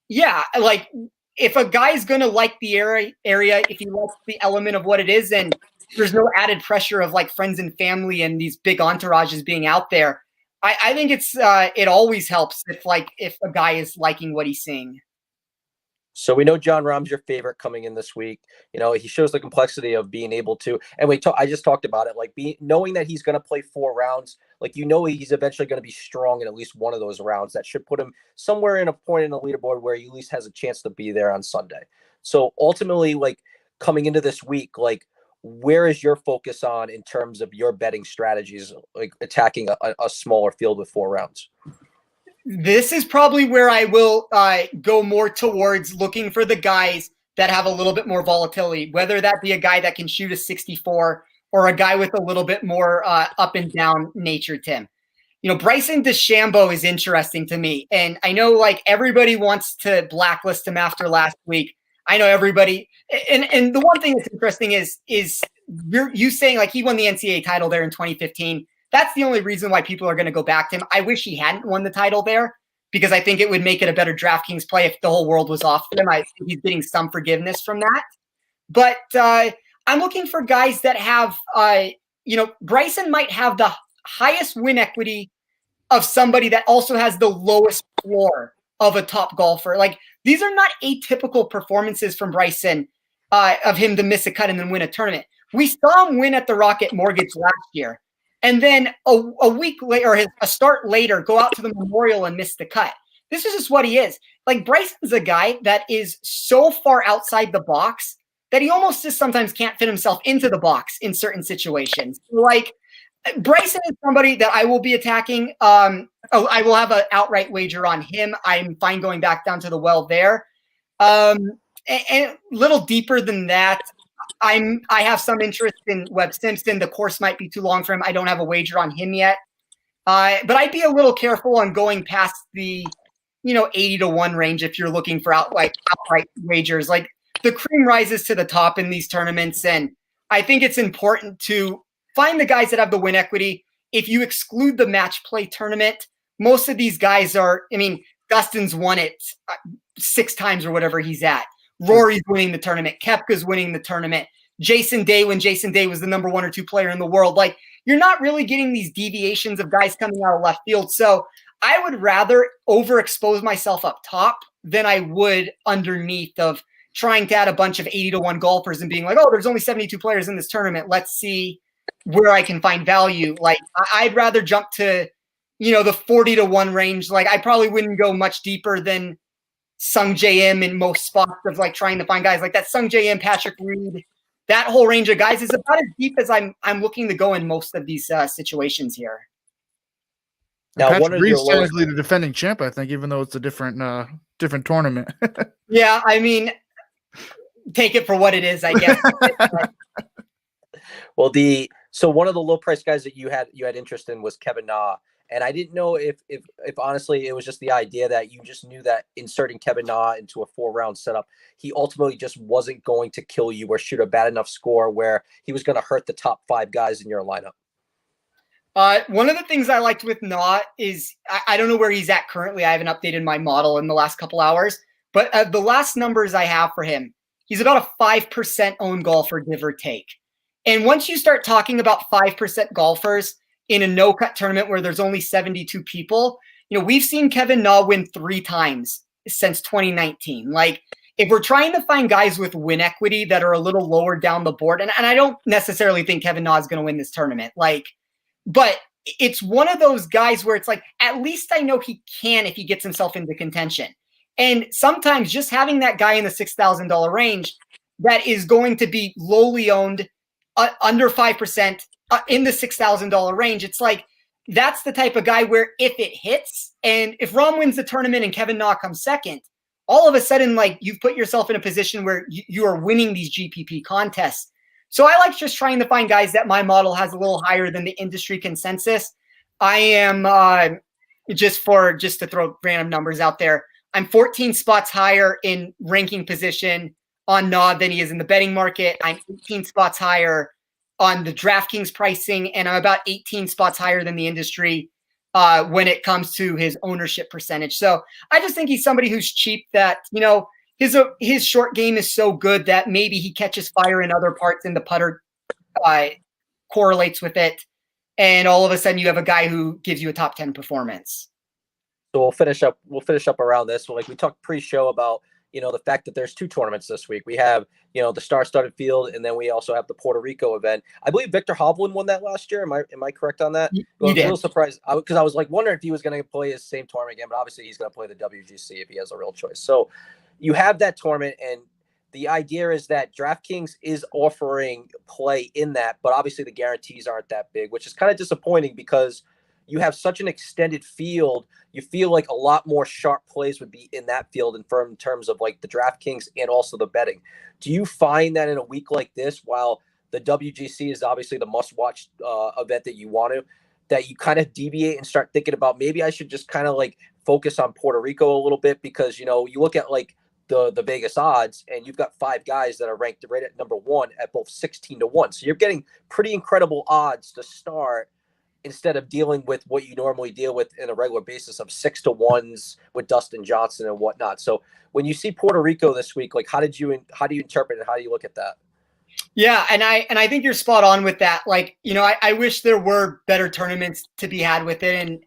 yeah, like if a guy's going to like the area, if he likes the element of what it is, and there's no added pressure of like friends and family and these big entourages being out there, I think it always helps if a guy is liking what he's seeing. So we know John Rahm's your favorite coming in this week. He shows the complexity of being able to, and I just talked about it, like knowing that he's going to play 4 rounds, like, he's eventually going to be strong in at least one of those rounds. That should put him somewhere in a point in the leaderboard where he at least has a chance to be there on Sunday. So ultimately, like coming into this week, like where is your focus on in terms of your betting strategies, like attacking a smaller field with 4 rounds? This is probably where I will go more towards looking for the guys that have a little bit more volatility, whether that be a guy that can shoot a 64 or a guy with a little bit more up and down nature to him. Bryson DeChambeau is interesting to me. And I know like everybody wants to blacklist him after last week. I know everybody. And the one thing that's interesting is you saying like he won the NCAA title there in 2015. That's the only reason why people are going to go back to him. I wish he hadn't won the title there because I think it would make it a better DraftKings play if the whole world was off him. I think he's getting some forgiveness from that. But I'm looking for guys that have, Bryson might have the highest win equity of somebody that also has the lowest floor of a top golfer. Like these are not atypical performances from Bryson of him to miss a cut and then win a tournament. We saw him win at the Rocket Mortgage last year. And then a week later, or a start later, go out to the Memorial and miss the cut. This is just what he is. Like Bryson's a guy that is so far outside the box that he almost just sometimes can't fit himself into the box in certain situations. Like Bryson is somebody that I will be attacking. I will have an outright wager on him. I'm fine going back down to the well there. And a little deeper than that, I have some interest in Webb Simpson. The course might be too long for him. I don't have a wager on him yet. But I'd be a little careful on going past the 80-1 range if you're looking for outright wagers. Like the cream rises to the top in these tournaments, and I think it's important to find the guys that have the win equity. If you exclude the match play tournament, most of these guys are, Dustin's won it 6 times or whatever he's at. Rory's winning the tournament. Koepka's winning the tournament. Jason Day, when Jason Day was the number 1 or 2 player in the world. Like, you're not really getting these deviations of guys coming out of left field. So I would rather overexpose myself up top than I would underneath of trying to add a bunch of 80-1 golfers and being like, oh, there's only 72 players in this tournament. Let's see where I can find value. Like, I'd rather jump to, the 40-1 range. Like, I probably wouldn't go much deeper than Sung JM in most spots of like trying to find guys like that. Sung JM, Patrick Reed, that whole range of guys is about as deep as I'm looking to go in most of these situations here. Now, Patrick Reed's technically the defending champ, I think, even though it's a different tournament. Yeah, take it for what it is, I guess. Well, so one of the low price guys that you had interest in was Kevin Na. And I didn't know if honestly it was just the idea that you just knew that inserting Kevin Na into a 4-round setup, he ultimately just wasn't going to kill you or shoot a bad enough score where he was going to hurt the top 5 guys in your lineup. One of the things I liked with Na is I don't know where he's at currently. I haven't updated my model in the last couple hours, but the last numbers I have for him, he's about a 5% owned golfer, give or take. And once you start talking about 5% golfers in a no-cut tournament where there's only 72 people, we've seen Kevin Na win 3 times since 2019. Like, if we're trying to find guys with win equity that are a little lower down the board, and I don't necessarily think Kevin Na is going to win this tournament, but it's one of those guys where it's like, at least I know he can if he gets himself into contention. And sometimes just having that guy in the $6,000 range that is going to be lowly owned, under 5%, in the $6,000 range, it's like, that's the type of guy where if it hits, and if Rahm wins the tournament and Kevin Na comes second, all of a sudden, like, you've put yourself in a position where you are winning these GPP contests. So I like just trying to find guys that my model has a little higher than the industry consensus. I am, just to throw random numbers out there, I'm 14 spots higher in ranking position on Na than he is in the betting market. I'm 18 spots higher on the DraftKings pricing, and I'm about 18 spots higher than the industry when it comes to his ownership percentage. So I just think he's somebody who's cheap, that, his short game is so good that maybe he catches fire in other parts and the putter correlates with it. And all of a sudden you have a guy who gives you a top 10 performance. So we'll finish up around this. So, like, we talked pre-show about, the fact that there's 2 tournaments this week. We have, the star-studded field, and then we also have the Puerto Rico event. I believe Victor Hovland won that last year. Am I correct on that? I was a little surprised because I was like wondering if he was going to play his same tournament again, but obviously he's going to play the WGC if he has a real choice. So you have that tournament, and the idea is that DraftKings is offering play in that, but obviously the guarantees aren't that big, which is kind of disappointing because you have such an extended field. You feel like a lot more sharp plays would be in that field in terms of like the DraftKings and also the betting. Do you find that in a week like this, while the WGC is obviously the must-watch event that you want to, that you kind of deviate and start thinking about, maybe I should just kind of like focus on Puerto Rico a little bit, because, you look at like the Vegas odds, and you've got 5 guys that are ranked right at number 1 at both 16-1. So you're getting pretty incredible odds to start, instead of dealing with what you normally deal with in a regular basis of 6-1s with Dustin Johnson and whatnot. So when you see Puerto Rico this week, like, how do you interpret it? How do you look at that? Yeah. And I think you're spot on with that. Like, I wish there were better tournaments to be had with it.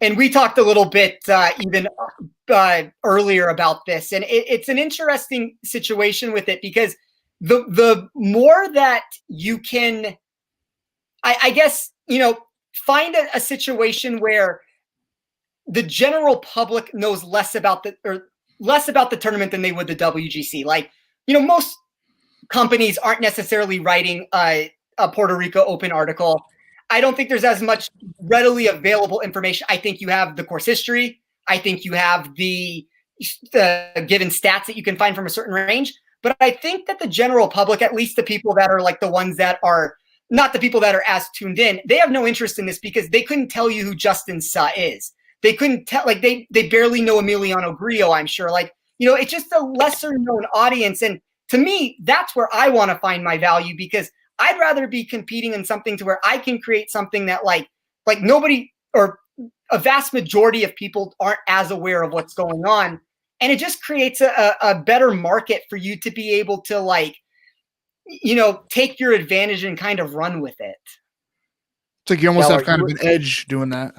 And we talked a little bit even earlier about this, and it's an interesting situation with it, because the more that you can, I guess, find a situation where the general public knows less about the tournament than they would the WGC. Like, most companies aren't necessarily writing a Puerto Rico Open article. I don't think there's as much readily available information. I think you have the course history. I think you have the given stats that you can find from a certain range. But I think that the general public, at least the people that are like the ones that are not the people that are as tuned in, they have no interest in this, because they couldn't tell you who Justin Suh is. They couldn't tell, like, they barely know Emiliano Grillo, I'm sure. Like, it's just a lesser known audience. And to me, that's where I want to find my value, because I'd rather be competing in something to where I can create something that like nobody, or a vast majority of people, aren't as aware of what's going on. And it just creates a better market for you to be able to, like, take your advantage and kind of run with it. It's like you almost have kind of an edge doing that.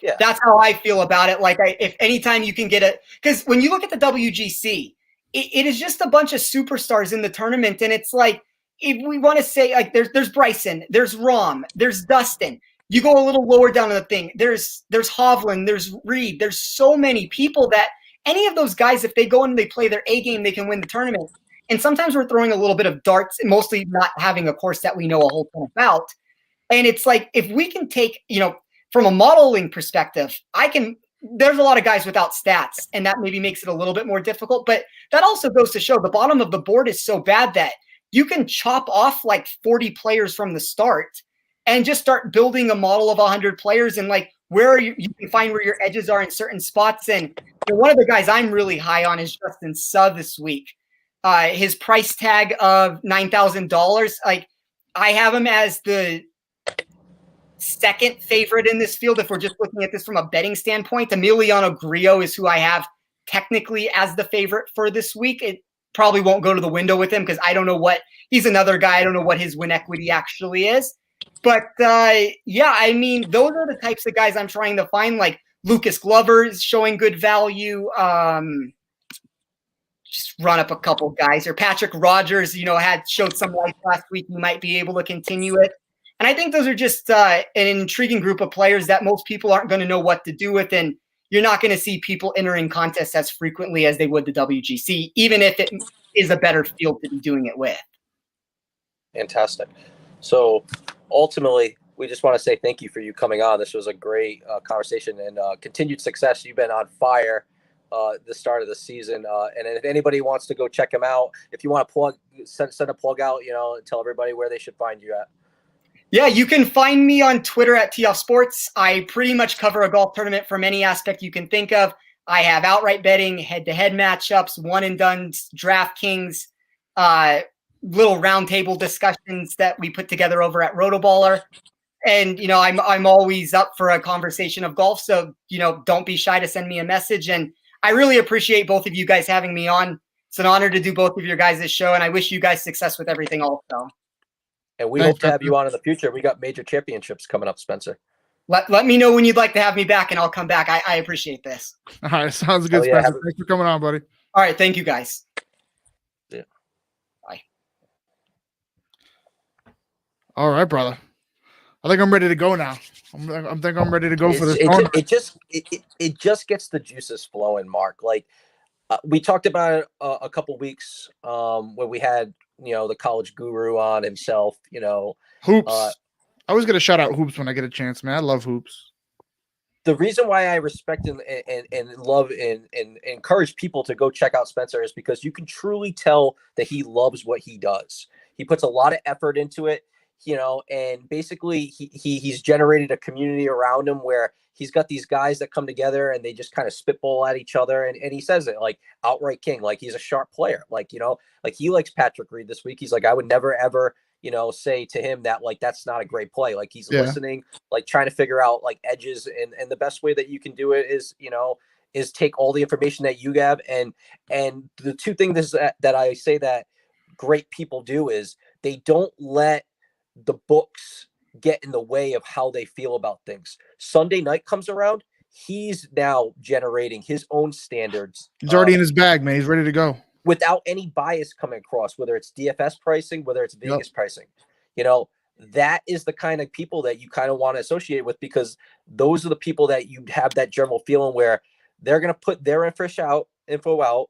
Yeah, that's how I feel about it. Like, if anytime you can get because when you look at the WGC, it is just a bunch of superstars in the tournament, and it's like, if we want to say, like, there's Bryson, there's Rahm, there's Dustin. You go a little lower down in the thing, there's Hovland, there's Reed. There's so many people that any of those guys, if they go and they play their A game, they can win the tournament. And sometimes we're throwing a little bit of darts, and mostly not having a course that we know a whole ton about. And it's like, if we can take, from a modeling perspective, there's a lot of guys without stats, and that maybe makes it a little bit more difficult. But that also goes to show the bottom of the board is so bad that you can chop off like 40 players from the start and just start building a model of 100 players, and like, where you can find where your edges are in certain spots. And one of the guys I'm really high on is Justin Suh this week. His price tag of $9,000, like, I have him as the second favorite in this field if we're just looking at this from a betting standpoint. Emiliano Grillo is who I have technically as the favorite for this week. It probably won't go to the window with him, because I don't know he's another guy. I don't know what his win equity actually is. But yeah, I mean, those are the types of guys I'm trying to find. Like, Lucas Glover is showing good value. Just run up a couple guys. Or Patrick Rogers, showed some life last week. You might be able to continue it. And I think those are just an intriguing group of players that most people aren't going to know what to do with. And you're not going to see people entering contests as frequently as they would the WGC, even if it is a better field to be doing it with. Fantastic. So ultimately, we just want to say thank you for you coming on. This was a great conversation and continued success. You've been on fire the start of the season. And if anybody wants to go check him out, if you want to send a plug out, tell everybody where they should find you at. Yeah, you can find me on Twitter at TF Sports. I pretty much cover a golf tournament from any aspect you can think of. I have outright betting, head-to-head matchups, one-and-dones, DraftKings, little roundtable discussions that we put together over at Rotoballer. And, I'm always up for a conversation of golf. So, don't be shy to send me a message. And I really appreciate both of you guys having me on. It's an honor to do both of your guys' show. And I wish you guys success with everything also. And we hope to have you on in the future. We got major championships coming up, Spencer. Let me know when you'd like to have me back, and I'll come back. I appreciate this. All right, sounds good, yeah, Spencer. Thanks for coming on, buddy. All right, thank you, guys. Yeah. Bye. All right, brother. I think I'm ready to go now. I think I'm ready to go for this. It just gets the juices flowing, Mark. Like we talked about it a couple weeks when we had the college guru on himself. Hoops. I always get a shout out Hoops when I get a chance, man. I love Hoops. The reason why I respect and love and encourage people to go check out Spencer is because you can truly tell that he loves what he does. He puts a lot of effort into it. And basically he's generated a community around him where he's got these guys that come together and they just kind of spitball at each other. And he says it like outright king, like he's a sharp player. Like he likes Patrick Reed this week. He's like, I would never, ever, say to him that like, that's not a great play. Like he's listening, like trying to figure out like edges. And the best way that you can do it is, is take all the information that you have. And the two things that I say that great people do is they don't let the books get in the way of how they feel about things. Sunday night comes around, he's now generating his own standards. He's already in his bag, man. He's ready to go without any bias coming across, whether it's DFS pricing, whether it's Vegas pricing. That is the kind of people that you kind of want to associate with, because those are the people that you have that general feeling where they're going to put their info out.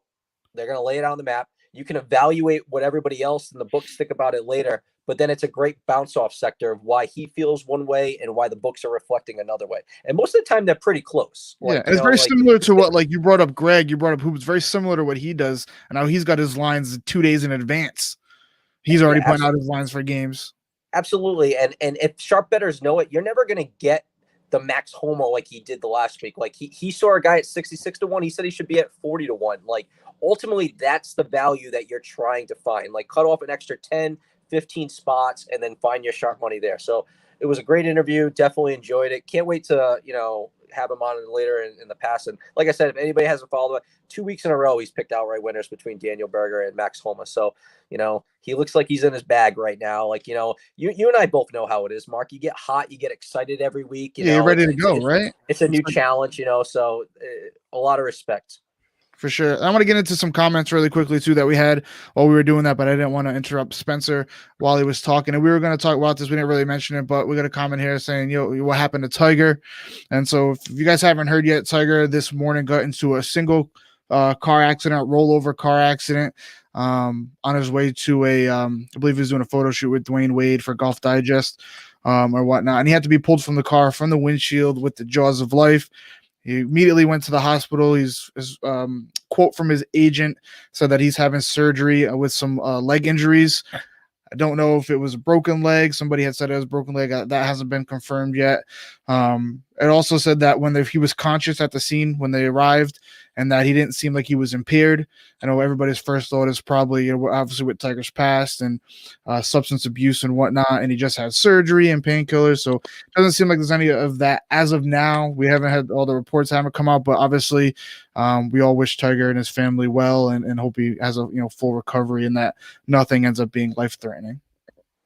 They're going to lay it on the map. You can evaluate what everybody else in the books think about it later, but then it's a great bounce off sector of why he feels one way and why the books are reflecting another way. And most of the time they're pretty close. Like, and it's very similar to what, like you brought up Greg, you brought up Hoops, very similar to what he does. And now he's got his lines 2 days in advance. He's already putting out his lines for games. Absolutely. And if sharp bettors know it, you're never going to get the max homo like he did the last week. Like he saw a guy at 66-1. He said he should be at 40-1. Like ultimately that's the value that you're trying to find. Like cut off an extra 10, 15 spots and then find your sharp money there. So it was a great interview. Definitely enjoyed it. Can't wait to, have him on later in the past. And like I said, if anybody hasn't followed it, 2 weeks in a row, he's picked outright winners between Daniel Berger and Max Homa. So, he looks like he's in his bag right now. Like, you and I both know how it is, Mark. You get hot, you get excited every week. You're ready to go, right? It's a new challenge, so a lot of respect. For sure. I want to get into some comments really quickly too that we had while we were doing that, but I didn't want to interrupt Spencer while he was talking. And we were going to talk about this. We didn't really mention it, but we got a comment here saying, what happened to Tiger? And so if you guys haven't heard yet, Tiger this morning got into a single car accident, rollover car accident on his way to I believe he was doing a photo shoot with Dwayne Wade for Golf Digest or whatnot. And he had to be pulled from the car from the windshield with the jaws of life. He immediately went to the hospital. His quote from his agent said that he's having surgery with some leg injuries. I don't know if it was a broken leg. Somebody had said it was a broken leg. That hasn't been confirmed yet. It also said that he was conscious at the scene when they arrived and that he didn't seem like he was impaired. I know everybody's first thought is probably, obviously with Tiger's past and substance abuse and whatnot, and he just had surgery and painkillers. So it doesn't seem like there's any of that as of now. We haven't had all the reports haven't come out, but obviously we all wish Tiger and his family well and hope he has a full recovery and that nothing ends up being life-threatening.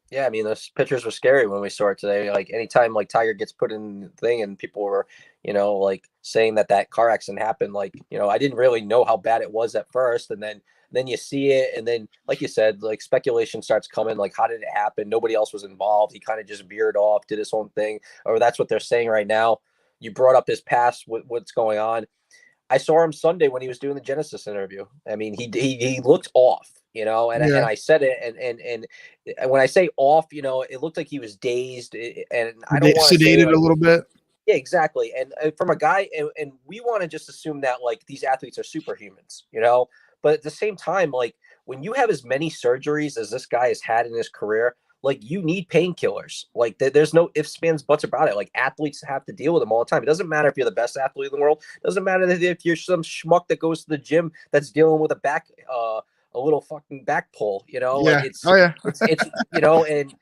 Yeah, I mean, those pictures were scary when we saw it today. Like anytime like Tiger gets put in the thing and people were, like saying that car accident happened, like, I didn't really know how bad it was at first. And then you see it. And then, like you said, like speculation starts coming, like, how did it happen? Nobody else was involved. He kind of just veered off, did his own thing, or that's what they're saying right now. You brought up his past, what's going on. I saw him Sunday when he was doing the Genesis interview. I mean, he looked off, and I said it, and when I say off, it looked like he was dazed, and I don't want to say sedated like, a little bit. yeah, exactly. And from a guy, and we want to just assume that like these athletes are superhumans, but at the same time, like when you have as many surgeries as this guy has had in his career, like you need painkillers. Like there's no ifs, ands, buts about it. Like athletes have to deal with them all the time. It doesn't matter if you're the best athlete in the world. It doesn't matter if you're some schmuck that goes to the gym that's dealing with a little fucking back pull. Yeah. Like it's and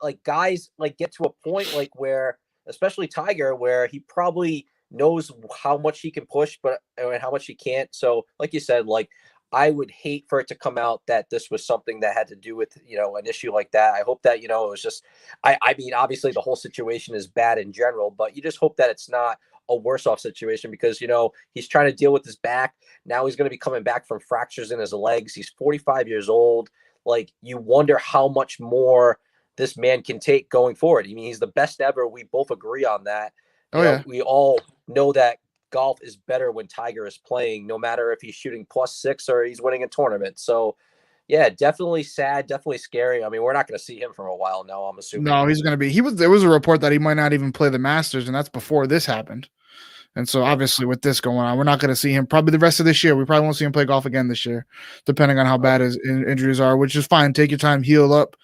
like guys like get to a point like where, especially Tiger, where he probably knows how much he can push, but and how much he can't. So, like you said, like I would hate for it to come out that this was something that had to do with, an issue like that. I hope that, it was just, I mean, obviously the whole situation is bad in general, but you just hope that it's not a worse off situation because, he's trying to deal with his back. Now he's going to be coming back from fractures in his legs. He's 45 years old. Like you wonder how much more this man can take going forward. I mean, he's the best ever. We both agree on that. We all know that golf is better when Tiger is playing, no matter if he's shooting +6 or he's winning a tournament. So, yeah, definitely sad, definitely scary. I mean, we're not going to see him for a while now, I'm assuming. No, he's going to be. There was a report that he might not even play the Masters, and that's before this happened. And so, obviously, with this going on, we're not going to see him probably the rest of this year. We probably won't see him play golf again this year, depending on how bad his injuries are, which is fine. Take your time, heal up.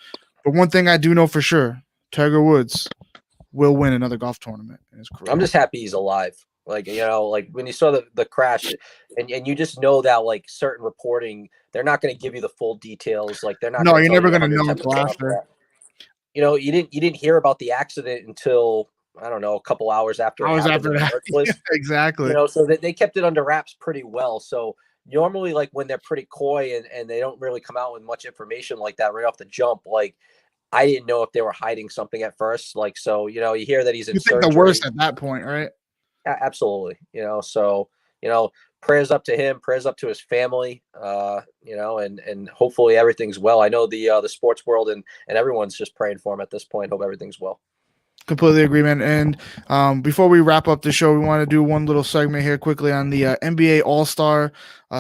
But one thing I do know for sure, Tiger Woods will win another golf tournament in his career. I'm just happy he's alive. Like, like when you saw the crash and you just know that like certain reporting, they're not going to give you the full details. Like they're not. No, you're never going to know until after. You didn't hear about the accident until, I don't know, a couple hours after. Yeah, exactly. So they kept it under wraps pretty well. So normally like when they're pretty coy and they don't really come out with much information like that right off the jump, like I didn't know if they were hiding something at first. Like, so, you hear that he's in surgery. You think the worst at that point, right? Absolutely. So, prayers up to him, prayers up to his family, and hopefully everything's well. I know the sports world and everyone's just praying for him at this point. Hope everything's well. Completely agree, man. And before we wrap up the show, we want to do one little segment here quickly on the NBA All-Star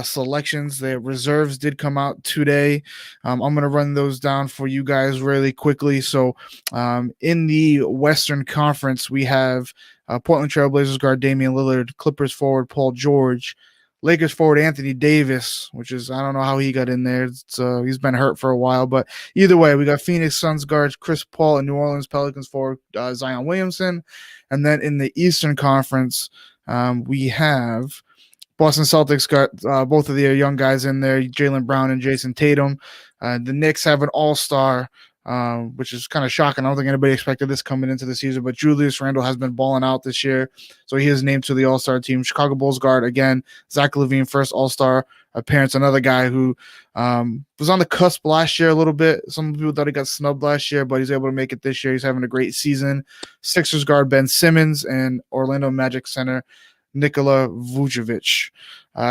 selections. The reserves did come out today. I'm going to run those down for you guys really quickly. So in the Western Conference, we have Portland Trail Blazers guard Damian Lillard, Clippers forward Paul George, Lakers forward Anthony Davis, which is, I don't know how he got in there. He's been hurt for a while, but either way, we got Phoenix Suns guards Chris Paul and New Orleans Pelicans forward Zion Williamson. And then in the Eastern Conference, we have Boston Celtics got both of their young guys in there, Jaylen Brown and Jason Tatum. The Knicks have an all-star, which is kind of shocking. I don't think anybody expected this coming into the season, but Julius Randle has been balling out this year, so he is named to the All-Star team. Chicago Bulls guard, again, Zach LaVine, first All-Star appearance, another guy who was on the cusp last year a little bit. Some people thought he got snubbed last year, but he's able to make it this year. He's having a great season. Sixers guard Ben Simmons and Orlando Magic center Nikola Vucevic.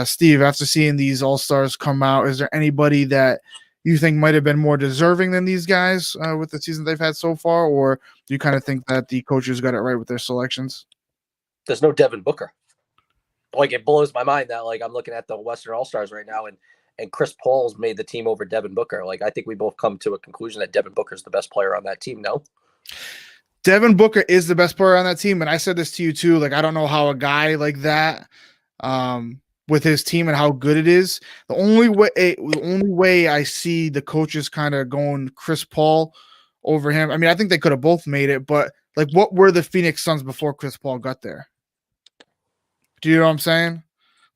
Steve, after seeing these All-Stars come out, is there anybody that you think might have been more deserving than these guys with the season they've had so far, or do you kind of think that the coaches got it right with their selections? There's no Devin Booker. Like, it blows my mind that, like, I'm looking at the Western All-Stars right now, and Chris Paul's made the team over Devin Booker. Like, I think we both come to a conclusion that Devin Booker's the best player on that team, no? Devin Booker is the best player on that team, and I said this to you too. Like, I don't know how a guy like that with his team and how good it is. The only way I see the coaches kind of going Chris Paul over him. I mean, I think they could have both made it, but like, what were the Phoenix Suns before Chris Paul got there? Do you know what I'm saying?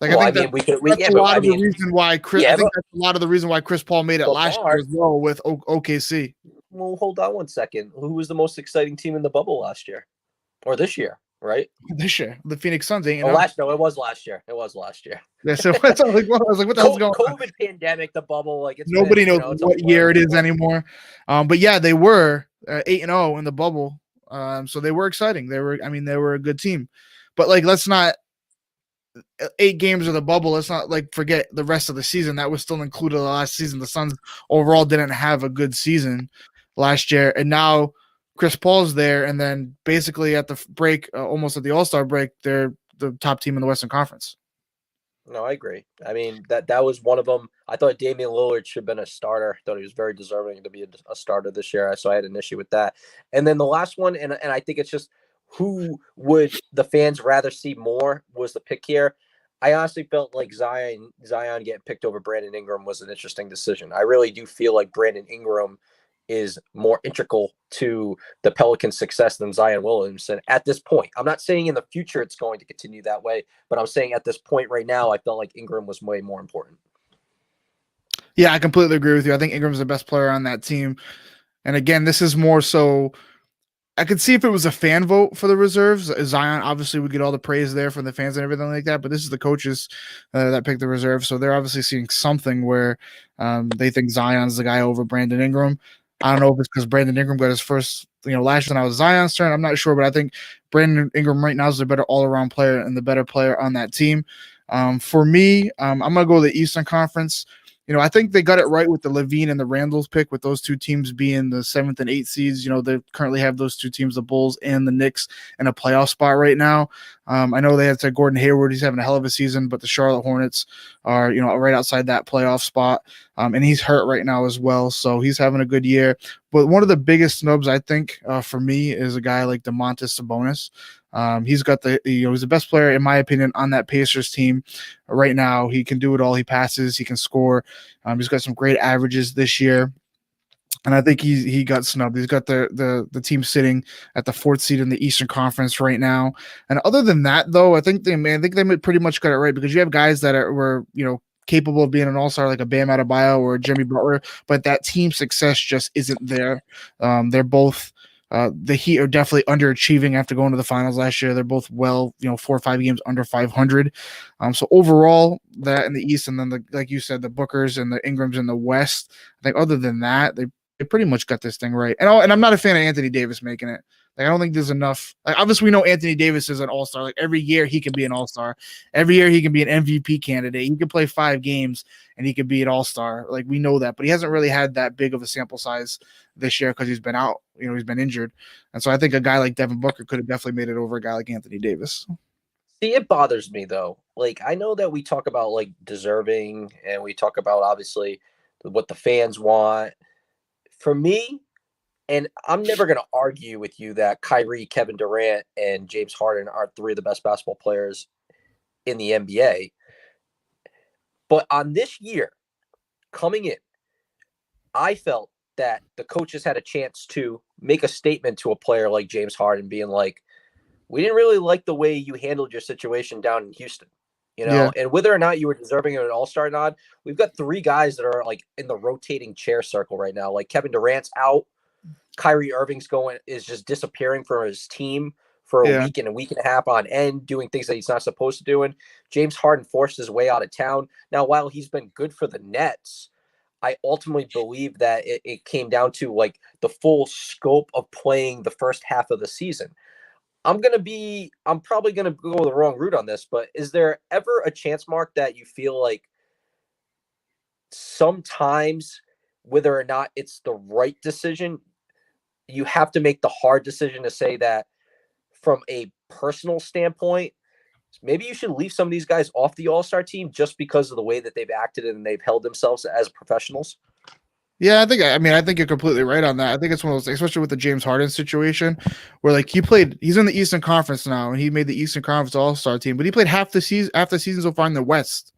Like, well, I think that's a lot of the reason why Chris. I think that's a lot of the reason why Chris Paul made it last year as well with OKC. Well, hold on one second. Who was the most exciting team in the bubble last year or this year? right? This year, the Phoenix Suns ain't. No, it was last year. It was last year. Yeah, so I was like, what the hell's going on? COVID pandemic, the bubble, like it's Nobody been, knows it's what year it is anymore. But yeah, they were 8-0 in the bubble. So they were exciting. They were a good team. But like, let's not 8 games of the bubble. Let's not like forget the rest of the season. That was still included the last season. The Suns overall didn't have a good season last year, and now Chris Paul's there, and then basically at the break, almost at the All-Star break, they're the top team in the Western Conference. No, I agree. I mean, that was one of them. I thought Damian Lillard should have been a starter. I thought he was very deserving to be a starter this year. So I had an issue with that. And then the last one, and I think it's just who would the fans rather see more was the pick here. I honestly felt like Zion getting picked over Brandon Ingram was an interesting decision. I really do feel like Brandon Ingram is more integral to the Pelicans' success than Zion Williamson at this point. I'm not saying in the future it's going to continue that way, but I'm saying at this point right now, I felt like Ingram was way more important. Yeah, I completely agree with you. I think Ingram's the best player on that team. And again, this is more so I could see if it was a fan vote for the reserves. Zion obviously would get all the praise there from the fans and everything like that, but this is the coaches that picked the reserve, so they're obviously seeing something where they think Zion's the guy over Brandon Ingram. I don't know if it's because Brandon Ingram got his first, last year when I was Zion's turn. I'm not sure, but I think Brandon Ingram right now is the better all-around player and the better player on that team. For me, I'm going to go to the Eastern Conference. I think they got it right with the Levine and the Randall's pick, with those two teams being the 7th and 8th seeds. They currently have those two teams, the Bulls and the Knicks, in a playoff spot right now. I know they had to Gordon Hayward. He's having a hell of a season, but the Charlotte Hornets are, right outside that playoff spot. And he's hurt right now as well, so he's having a good year. But one of the biggest snubs, I think, for me is a guy like Domantas Sabonis. He's got he's the best player, in my opinion, on that Pacers team right now. He can do it all. He passes, he can score. He's got some great averages this year. And I think he got snubbed. He's got the team sitting at the 4th seed in the Eastern Conference right now. And other than that, though, I think they pretty much got it right, because you have guys that were capable of being an all-star like a Bam Adebayo or Jimmy Butler, but that team success just isn't there. They're both the Heat are definitely underachieving after going to the finals last year. They're both 4 or 5 games under 500. So overall, that in the East, and then like you said, the Bookers and the Ingrams in the West. I think other than that, they pretty much got this thing right. And I'm not a fan of Anthony Davis making it. Like, I don't think there's enough. Like, obviously, we know Anthony Davis is an all-star. Like, every year he can be an all-star. Every year he can be an MVP candidate. He can play 5 games and he could be an all-star. Like, we know that. But he hasn't really had that big of a sample size this year because he's been out. He's been injured. And so I think a guy like Devin Booker could have definitely made it over a guy like Anthony Davis. See, it bothers me, though. Like, I know that we talk about, like, deserving, and we talk about, obviously, what the fans want. For me, and I'm never going to argue with you that Kyrie, Kevin Durant, and James Harden are 3 of the best basketball players in the NBA. But on this year, coming in, I felt that the coaches had a chance to make a statement to a player like James Harden, being like, we didn't really like the way you handled your situation down in Houston. Yeah. And whether or not you were deserving of an all-star nod, we've got 3 guys that are like in the rotating chair circle right now. Like, Kevin Durant's out. Kyrie Irving's is just disappearing from his team for a week and a half on end, doing things that he's not supposed to do. And James Harden forced his way out of town. Now, while he's been good for the Nets, I ultimately believe that it came down to like the full scope of playing the first half of the season. I'm probably going to go the wrong route on this, but is there ever a chance, Mark, that you feel like sometimes, whether or not it's the right decision, you have to make the hard decision to say that from a personal standpoint, maybe you should leave some of these guys off the all-star team just because of the way that they've acted and they've held themselves as professionals? Yeah, I think you're completely right on that. I think it's one of those, especially with the James Harden situation, where like he's in the Eastern Conference now, and he made the Eastern Conference All-Star team, but he played half the season so far in the West.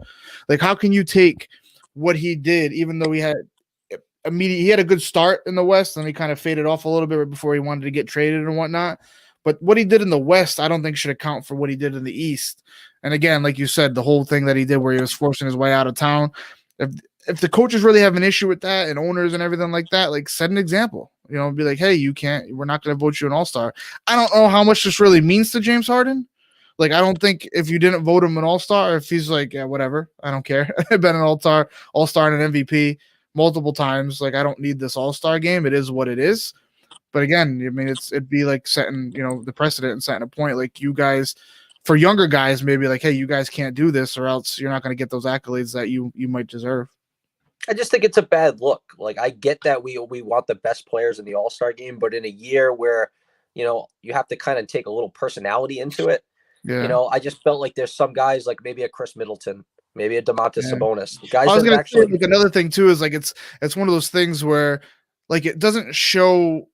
Like, how can you take what he did, even though he had a good start in the West, and he kind of faded off a little bit right before he wanted to get traded and whatnot. But what he did in the West, I don't think should account for what he did in the East. And again, like you said, the whole thing that he did where he was forcing his way out of town. If the coaches really have an issue with that, and owners and everything like that, like, set an example. You know, be like, hey, we're not going to vote you an all-star. I don't know how much this really means to James Harden. Like, I don't think if you didn't vote him an all-star, if he's like, yeah, whatever, I don't care. I've been an all-star and an MVP multiple times. Like, I don't need this all-star game. It is what it is. But again, I mean, it'd be like setting, the precedent and setting a point. Like, you guys, for younger guys, maybe like, hey, you guys can't do this, or else you're not going to get those accolades that you might deserve. I just think it's a bad look. Like, I get that we want the best players in the All-Star game, but in a year where, you have to kind of take a little personality into it. Yeah. I just felt like there's some guys, like maybe a Chris Middleton, maybe a DeMontis Sabonis. Guys, I was going to say, like, another thing too is like it's one of those things where, like, it doesn't show.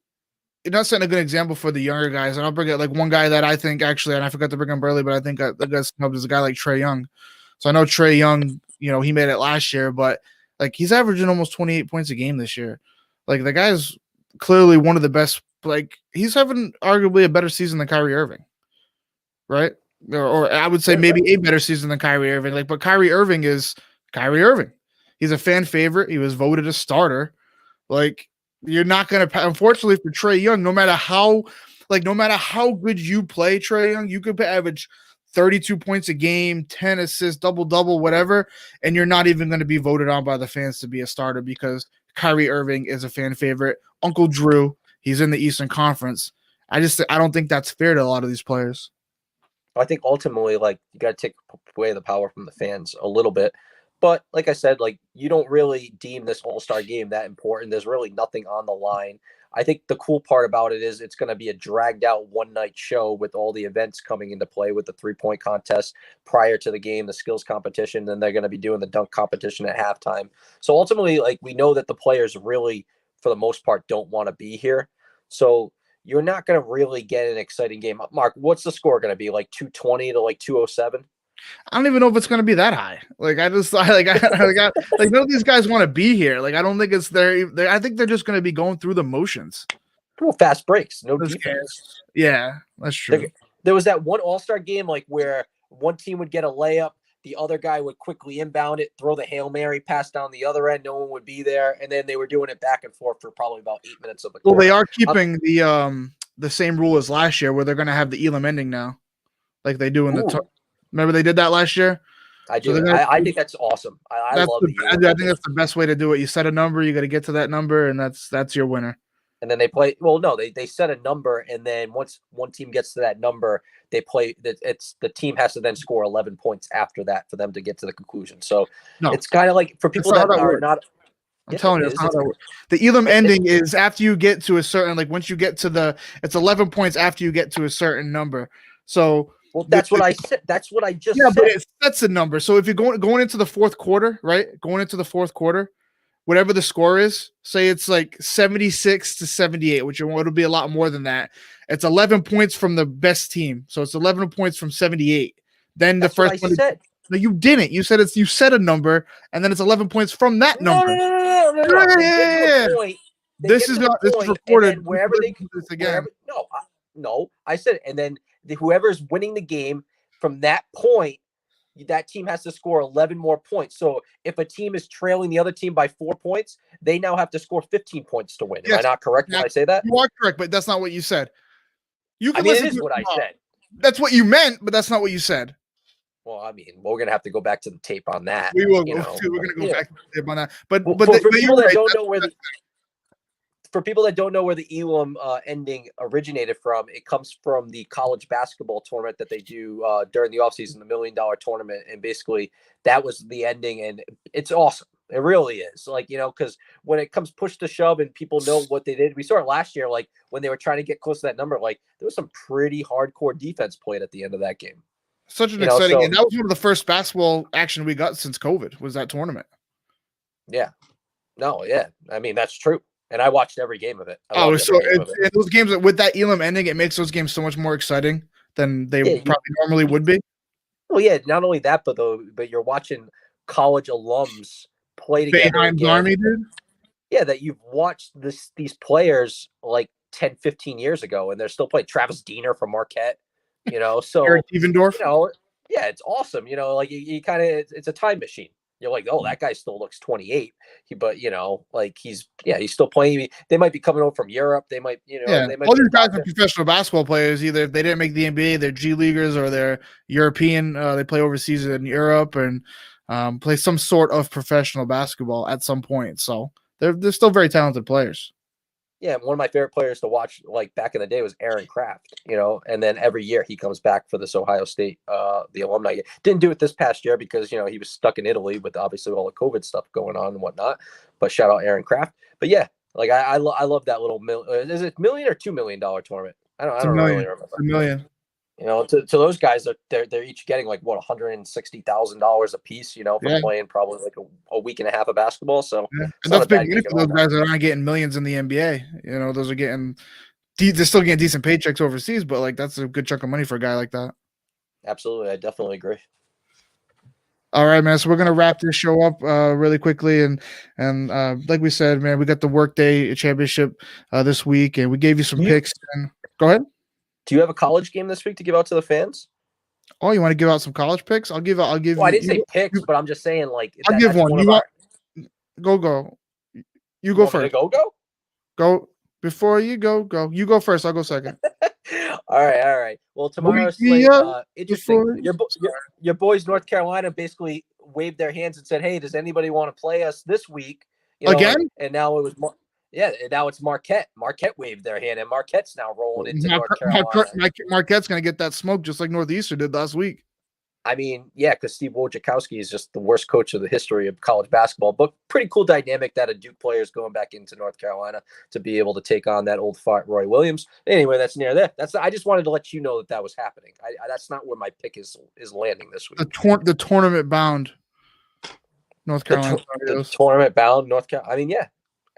It's not setting a good example for the younger guys. And I'll bring it like one guy that I think actually, and I forgot to bring him early, but I think the guy snubbed is a guy like Trae Young. So I know Trae Young, he made it last year, but like he's averaging almost 28 points a game this year. Like, the guy's clearly one of the best. Like, he's having arguably a better season than Kyrie Irving, right? Or I would say maybe a better season than Kyrie Irving. Like, but Kyrie Irving is Kyrie Irving. He's a fan favorite. He was voted a starter. Like, you're not going to, unfortunately for Trae Young, no matter how good you play, Trae Young, you could average 32 points a game, 10 assists, double, whatever, and you're not even going to be voted on by the fans to be a starter because Kyrie Irving is a fan favorite. Uncle Drew, he's in the Eastern Conference. I don't think that's fair to a lot of these players. I think ultimately, like, you got to take away the power from the fans a little bit. But like I said, like, you don't really deem this All-Star game that important. There's really nothing on the line. I think the cool part about it is it's going to be a dragged out one-night show with all the events coming into play, with the 3-point contest prior to the game, the skills competition, then they're going to be doing the dunk competition at halftime. So ultimately, like, we know that the players really, for the most part, don't want to be here. So you're not going to really get an exciting game. Mark, what's the score going to be? Like 220 to like 207? I don't even know if it's going to be that high. Like, none of these guys want to be here. Like, I don't think it's there. I think they're just going to be going through the motions. Cool, fast breaks, no defense. Yeah, that's true. There was that one All-Star game, like, where one team would get a layup, the other guy would quickly inbound it, throw the Hail Mary pass down the other end, no one would be there, and then they were doing it back and forth for probably about 8 minutes of the court. Well, they are keeping the same rule as last year, where they're going to have the Elam ending now, like they do in the. Remember they did that last year? I do. So I think that's awesome. I love it. I think that's the best way to do it. You set a number, you got to get to that number, and that's your winner. And then they play. Well, no, they set a number, and then once one team gets to that number, they play. The team has to then score 11 points after that for them to get to the conclusion. So it's kind of like for people that are not. I'm telling you, the Elam ending is after you get to a certain, like, once you get to it's 11 points after you get to a certain number. So. Well, that's what I said. That's what I just said. But that's a number. So if you're going into the fourth quarter, right? Going into the fourth quarter, whatever the score is, say it's like 76 to 78, which would be a lot more than that. It's 11 points from the best team. So it's 11 points from 78. Then that's the first one. Said. No, you didn't. You said you set a number, and then it's 11 points from that number. No. This is recorded. Wherever they can this again. No, I said, and then whoever's winning the game from that point, that team has to score 11 more points. So if a team is trailing the other team by 4 points, they now have to score 15 points to win. Am I not correct when I say that? You are correct, but that's not what you said. It is what I said. That's what you meant, but that's not what you said. Well, I mean, we're going to have to go back to the tape on that. We will. We're going to go back to the tape on that. But for people that don't know where the for people that don't know where the Elam ending originated from, it comes from the college basketball tournament that they do during the offseason, the $1 Million tournament. And basically that was the ending. And it's awesome. It really is. Like, because when it comes push to shove and people know what they did, we saw it last year, like when they were trying to get close to that number, like there was some pretty hardcore defense played at the end of that game. Such an exciting game. That was one of the first basketball action we got since COVID, was that tournament. Yeah. No, yeah. I mean, that's true. And I watched every game of it. Those games with that Elam ending, it makes those games so much more exciting than they probably normally would be. Well, yeah, not only that, but you're watching college alums play together. Boeheim's Army, dude. Yeah, that you've watched these players like 10, 15 years ago, and they're still playing. Travis Diener from Marquette, so Eric Devendorf. Yeah, it's awesome. Like you kind of, it's a time machine. You're like, oh, that guy still looks 28. But like he's still playing. They might be coming over from Europe. They might, they might all be these guys about are professional basketball players. Either if they didn't make the NBA, they're G leaguers or they're European. They play overseas in Europe and play some sort of professional basketball at some point. So they're still very talented players. Yeah, one of my favorite players to watch, like back in the day, was Aaron Kraft. And then every year he comes back for this Ohio State, the alumni year. Didn't do it this past year because he was stuck in Italy with obviously all the COVID stuff going on and whatnot. But shout out Aaron Kraft. But yeah, like I love that little is it $1 million or $2 million tournament? I don't really remember. It's $1 million. To those guys, they're each getting like what $160,000 a piece. For playing probably like a week and a half of basketball. So and that's big money for those guys that aren't getting millions in the NBA. Those are they're still getting decent paychecks overseas, but like that's a good chunk of money for a guy like that. Absolutely, I definitely agree. All right, man. So we're gonna wrap this show up really quickly, and like we said, man, we got the Workday Championship this week, and we gave you some picks. And go ahead. Do you have a college game this week to give out to the fans? Oh, you want to give out some college picks? I'll give. Well, I didn't say picks, but I'm just saying like. I'll give one. You want? Go. You go first. Go before you go. You go first. I'll go second. All right. Well, tomorrow's slate, interesting. Your boys, North Carolina, basically waved their hands and said, "Hey, does anybody want to play us this week?" Again? And now it was. Now it's Marquette. Marquette waved their hand, and Marquette's now rolling into North Carolina. Marquette's going to get that smoke just like Northeastern did last week. I mean, yeah, because Steve Wojciechowski is just the worst coach of the history of college basketball. But pretty cool dynamic that a Duke player is going back into North Carolina to be able to take on that old fart Roy Williams. Anyway, that's near there. I just wanted to let you know that was happening. That's not where my pick is landing this week. The tournament bound North Carolina. The tournament bound North Carolina. I mean, yeah.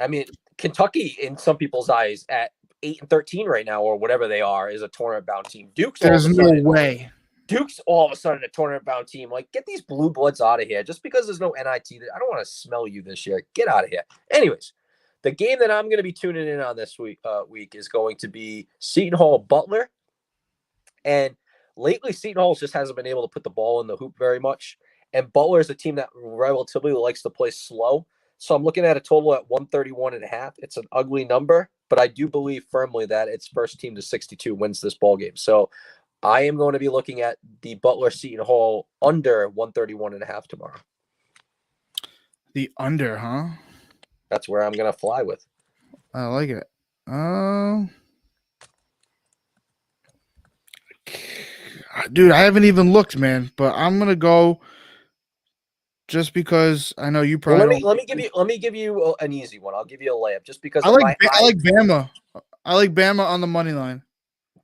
I mean, Kentucky, in some people's eyes, at 8-13 right now, or whatever they are, is a tournament-bound team. There's no way. Duke's all of a sudden a tournament-bound team. Like, get these blue bloods out of here. Just because there's no NIT, I don't want to smell you this year. Get out of here. Anyways, the game that I'm going to be tuning in on this week is going to be Seton Hall Butler. And lately, Seton Hall just hasn't been able to put the ball in the hoop very much. And Butler is a team that relatively likes to play slow. So I'm looking at a total at 131.5. It's an ugly number, but I do believe firmly that it's first team to 62 wins this ball game. So I am going to be looking at the Butler Seton Hall under 131.5 tomorrow. The under, huh? That's where I'm going to fly with. I like it. Dude, I haven't even looked, man, but I'm going to go. Just because I know you probably let me give you an easy one. I'll give you a layup just because I like Bama. I like Bama on the money line.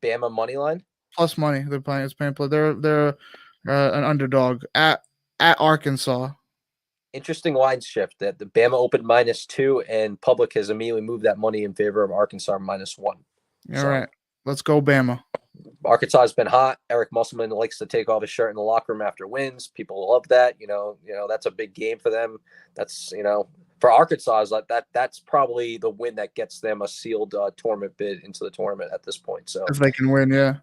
Bama money line plus money. They're playing. It's paying play. They're an underdog at Arkansas. Interesting line shift that the Bama opened -2 and public has immediately moved that money in favor of Arkansas -1. All right, let's go Bama. Arkansas has been hot. Eric Musselman likes to take off his shirt in the locker room after wins. People love that. That's a big game for them. That's, for Arkansas, is like that's probably the win that gets them a sealed tournament bid into the tournament at this point. So if they can win, yeah.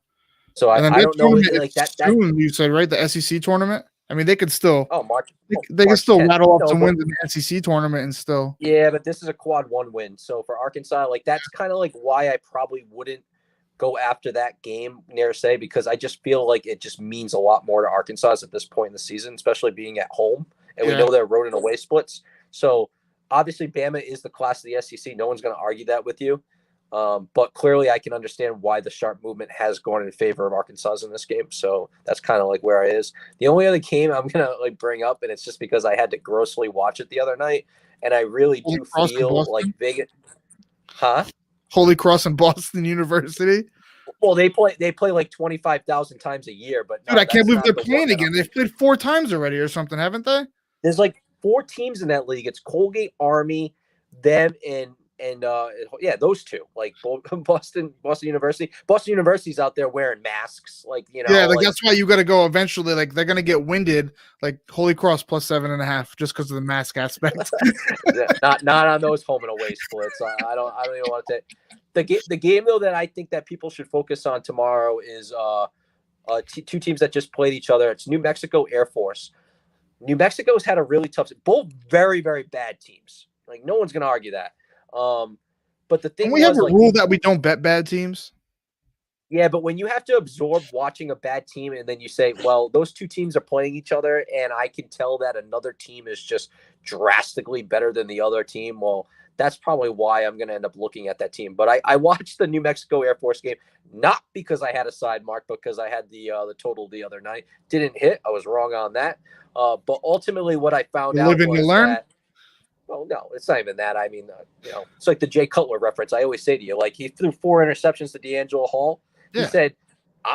So I don't know like that. Soon, you said, right? The SEC tournament. I mean, they could still. Oh, March. They can still rattle up some wins in the SEC tournament and still. Yeah, but this is a quad 1 win. So for Arkansas, like that's kind of like why I probably wouldn't go after that game near say, because I just feel like it just means a lot more to Arkansas at this point in the season, especially being at home. And we know they're road and away splits. So obviously Bama is the class of the SEC. No one's going to argue that with you. But clearly I can understand why the sharp movement has gone in favor of Arkansas in this game. So that's kind of like where I is. The only other game I'm going to bring up, and it's just because I had to grossly watch it the other night. And I really do feel like Vegas. Huh? Holy Cross and Boston University. Well, they play like 25,000 times a year, but dude, I can't believe they're playing again. They've played 4 times already or something, haven't they? There's like 4 teams in that league. It's Colgate, Army, them, and those two. Like Boston University. Boston University's out there wearing masks, Yeah, that's why you got to go eventually. Like they're gonna get winded. Like Holy Cross plus 7.5 just because of the mask aspect. not on those home and away splits. I don't even want to take the game though that I think that people should focus on tomorrow is 2 teams that just played each other. It's New Mexico Air Force. New Mexico's had a really tough, both very, very bad teams. Like, no one's going to argue that. But the thing And we have a like, rule that we don't bet bad teams. yeah, but when you have to absorb watching a bad team and then you say, well, those two teams are playing each other and I can tell that another team is just drastically better than the other team, well, that's probably why I'm going to end up looking at that team. But I watched the New Mexico Air Force game, not because I had a side mark, but because I had the total the other night. Didn't hit. I was wrong on that. But ultimately what I found out was that, well, no, it's not even that. I mean, it's like the Jay Cutler reference. I always say to you, like, he threw 4 interceptions to D'Angelo Hall. He said,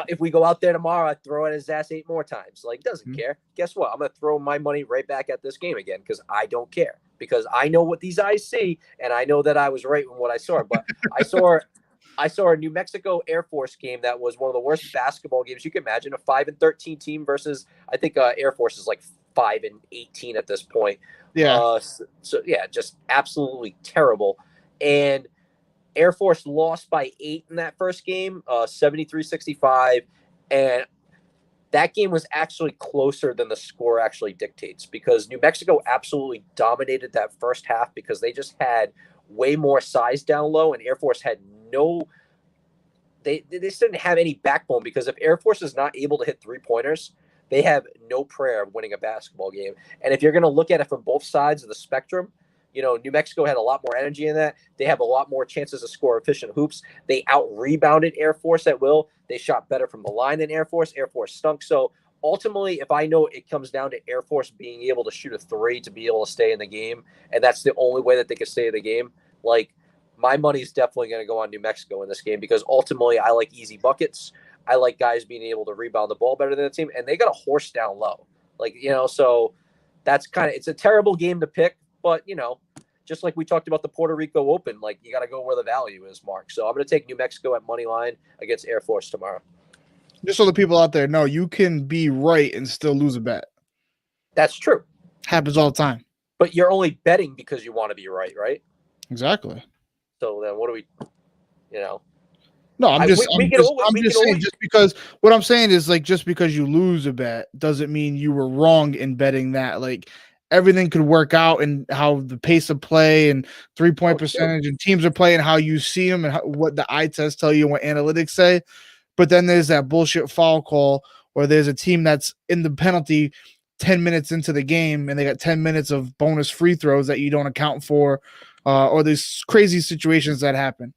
if we go out there tomorrow, I'd throw at his ass 8 more times. Like, doesn't care. Guess what? I'm going to throw my money right back at this game again because I don't care. Because I know what these eyes see, and I know that I was right in what I saw. But I saw a New Mexico Air Force game that was one of the worst basketball games you can imagine. A 5-13 team versus, I think, Air Force is like 5-18 at this point. Yeah. So yeah, just absolutely terrible. And Air Force lost by 8 in that first game, 73-65. And that game was actually closer than the score actually dictates because New Mexico absolutely dominated that first half because they just had way more size down low, and Air Force had they just didn't have any backbone because if Air Force is not able to hit 3-pointers, they have no prayer of winning a basketball game. And if you're going to look at it from both sides of the spectrum, New Mexico had a lot more energy in that. They have a lot more chances to score efficient hoops. They out-rebounded Air Force at will. They shot better from the line than Air Force. Air Force stunk. So ultimately, if I know it comes down to Air Force being able to shoot a 3 to be able to stay in the game, and that's the only way that they can stay in the game, like, my money's definitely going to go on New Mexico in this game because ultimately I like easy buckets. I like guys being able to rebound the ball better than the team, and they got a horse down low. Like, so that's it's a terrible game to pick, but, just like we talked about the Puerto Rico Open, like, you got to go where the value is, Mark. So I'm going to take New Mexico at money line against Air Force tomorrow. Just so the people out there know, you can be right and still lose a bet. That's true. Happens all the time. But you're only betting because you want to be right, right? Exactly. So then what do we, No, I'm just saying, just because what I'm saying is, like, just because you lose a bet doesn't mean you were wrong in betting that. Like, everything could work out and how the pace of play and 3-point percentage and teams are playing, how you see them and what the eye tests tell you and what analytics say. But then there's that bullshit foul call where there's a team that's in the penalty 10 minutes into the game and they got 10 minutes of bonus free throws that you don't account for, or there's crazy situations that happen.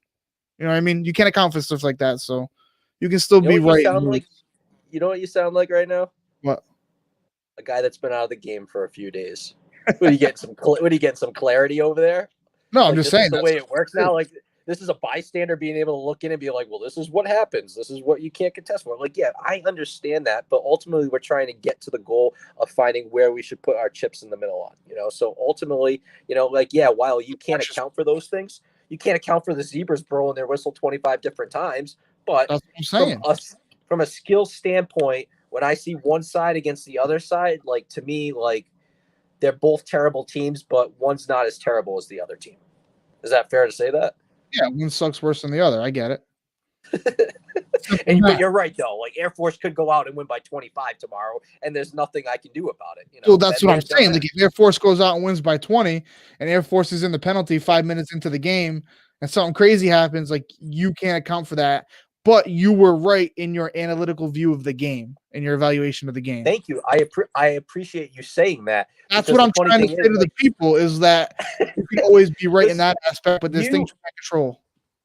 You know what I mean? You can't account for stuff like that, so you can still be right. You know what you sound like right now? What? A guy that's been out of the game for a few days. Would he get some clarity over there? No, I'm just saying the way it works now. Like, this is a bystander being able to look in and be like, well, this is what happens. This is what you can't contest for. Like, yeah, I understand that, but ultimately we're trying to get to the goal of finding where we should put our chips in the middle on. So ultimately, while you can't account for those things, you can't account for the zebras blowing their whistle 25 different times. But that's what I'm saying. From a skill standpoint, when I see one side against the other side, like, to me, like, they're both terrible teams, but one's not as terrible as the other team. Is that fair to say that? Yeah, one sucks worse than the other. I get it. But you're right, though. Like, Air Force could go out and win by 25 tomorrow, and there's nothing I can do about it. So that's what I'm saying. Like, if Air Force goes out and wins by 20, and Air Force is in the penalty 5 minutes into the game, and something crazy happens, like, you can't account for that. But you were right in your analytical view of the game and your evaluation of the game. Thank you. I appreciate you saying that. That's what I'm trying to say to the people is that you can always be right in that aspect, but there's things you can't control.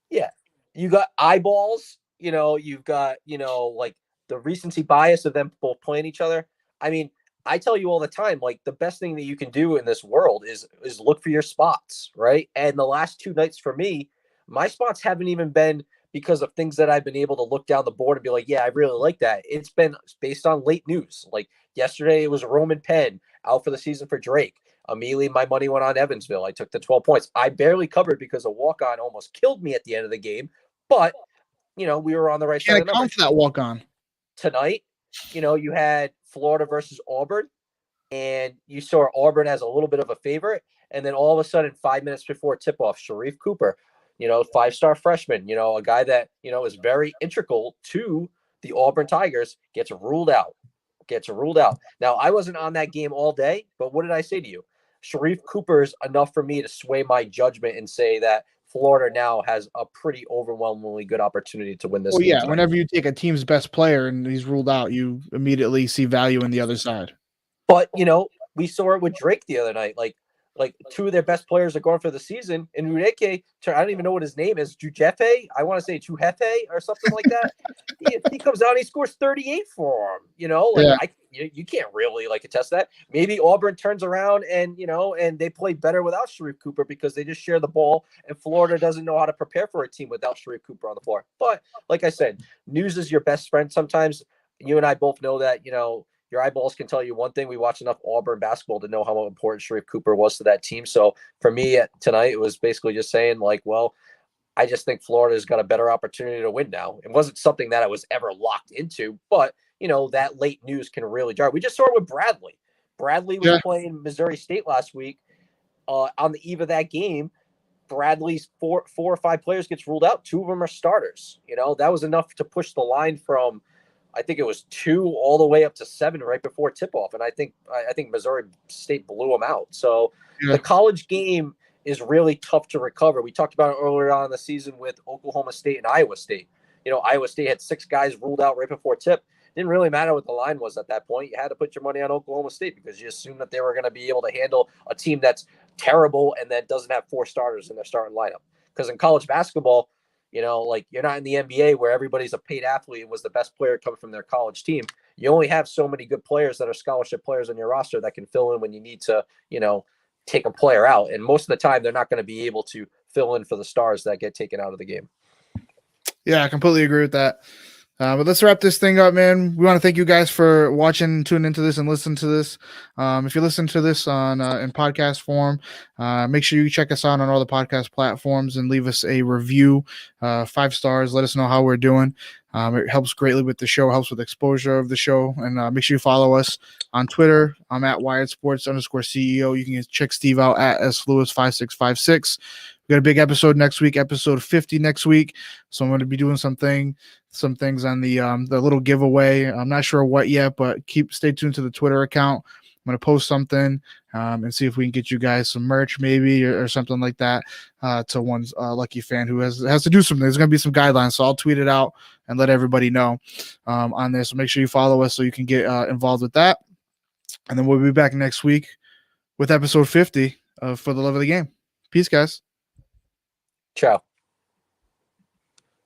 Yeah. You got eyeballs, you've got, like, the recency bias of them both playing each other. I mean, I tell you all the time, like, the best thing that you can do in this world is look for your spots, right? And the last 2 nights for me, my spots haven't even been because of things that I've been able to look down the board and be like, yeah, I really like that. It's been based on late news. Like, yesterday it was Roman Penn out for the season for Drake. Immediately my money went on Evansville. I took the 12 points. I barely covered because a walk-on almost killed me at the end of the game. But, we were on the right side of the numbers. Can't account for that walk-on. Tonight, you had Florida versus Auburn, and you saw Auburn as a little bit of a favorite. And then all of a sudden, 5 minutes before tip-off, Sharif Cooper, 5-star freshman, a guy that, is very integral to the Auburn Tigers, gets ruled out. gets ruled out. Now, I wasn't on that game all day, but what did I say to you? Sharif Cooper is enough for me to sway my judgment and say that Florida now has a pretty overwhelmingly good opportunity to win this game tonight. Whenever you take a team's best player and he's ruled out, you immediately see value in the other side. But, we saw it with Drake the other night. Like two of their best players are going for the season, and Uneke, I don't even know what his name is, Jujefe, I want to say Jujefe or something like that. he comes out and he scores 38 for him. You can't really attest that. Maybe Auburn turns around and and they play better without Sharif Cooper because they just share the ball, and Florida doesn't know how to prepare for a team without Sharif Cooper on the floor. But like I said, news is your best friend. Sometimes you and I both know that your eyeballs can tell you one thing. We watch enough Auburn basketball to know how important Sharif Cooper was to that team. So for me tonight, it was basically just saying I just think Florida's got a better opportunity to win now. It wasn't something that I was ever locked into, but that late news can really jar. We just saw it with Bradley. Bradley was playing Missouri State last week. On the eve of that game, Bradley's four or five players gets ruled out. Two of them are starters. That was enough to push the line from, I think it was 2 all the way up to 7 right before tip-off. And I think Missouri State blew them out. So the college game is really tough to recover. We talked about it earlier on in the season with Oklahoma State and Iowa State. Iowa State had 6 guys ruled out right before tip. It didn't really matter what the line was at that point. You had to put your money on Oklahoma State because you assumed that they were going to be able to handle a team that's terrible and that doesn't have 4 starters in their starting lineup. Because in college basketball, you're not in the NBA where everybody's a paid athlete and was the best player coming from their college team. You only have so many good players that are scholarship players on your roster that can fill in when you need to, take a player out. And most of the time, they're not going to be able to fill in for the stars that get taken out of the game. Yeah, I completely agree with that. But let's wrap this thing up, man. We want to thank you guys for watching, tuning into this, and listening to this. If you listen to this on in podcast form, make sure you check us out on all the podcast platforms and leave us a review, 5 stars. Let us know how we're doing. It helps greatly with the show, helps with exposure of the show. And make sure you follow us on Twitter. I'm at WiredSports_CEO. You can check Steve out at slewis5656. We got a big episode next week, episode 50 next week. So I'm going to be doing some things on the little giveaway. I'm not sure what yet, but stay tuned to the Twitter account. I'm going to post something and see if we can get you guys some merch maybe or something like that to one lucky fan who has to do something. There's going to be some guidelines, so I'll tweet it out and let everybody know on there. So make sure you follow us so you can get involved with that. And then we'll be back next week with episode 50 For the Love of the Game. Peace, guys. Ciao.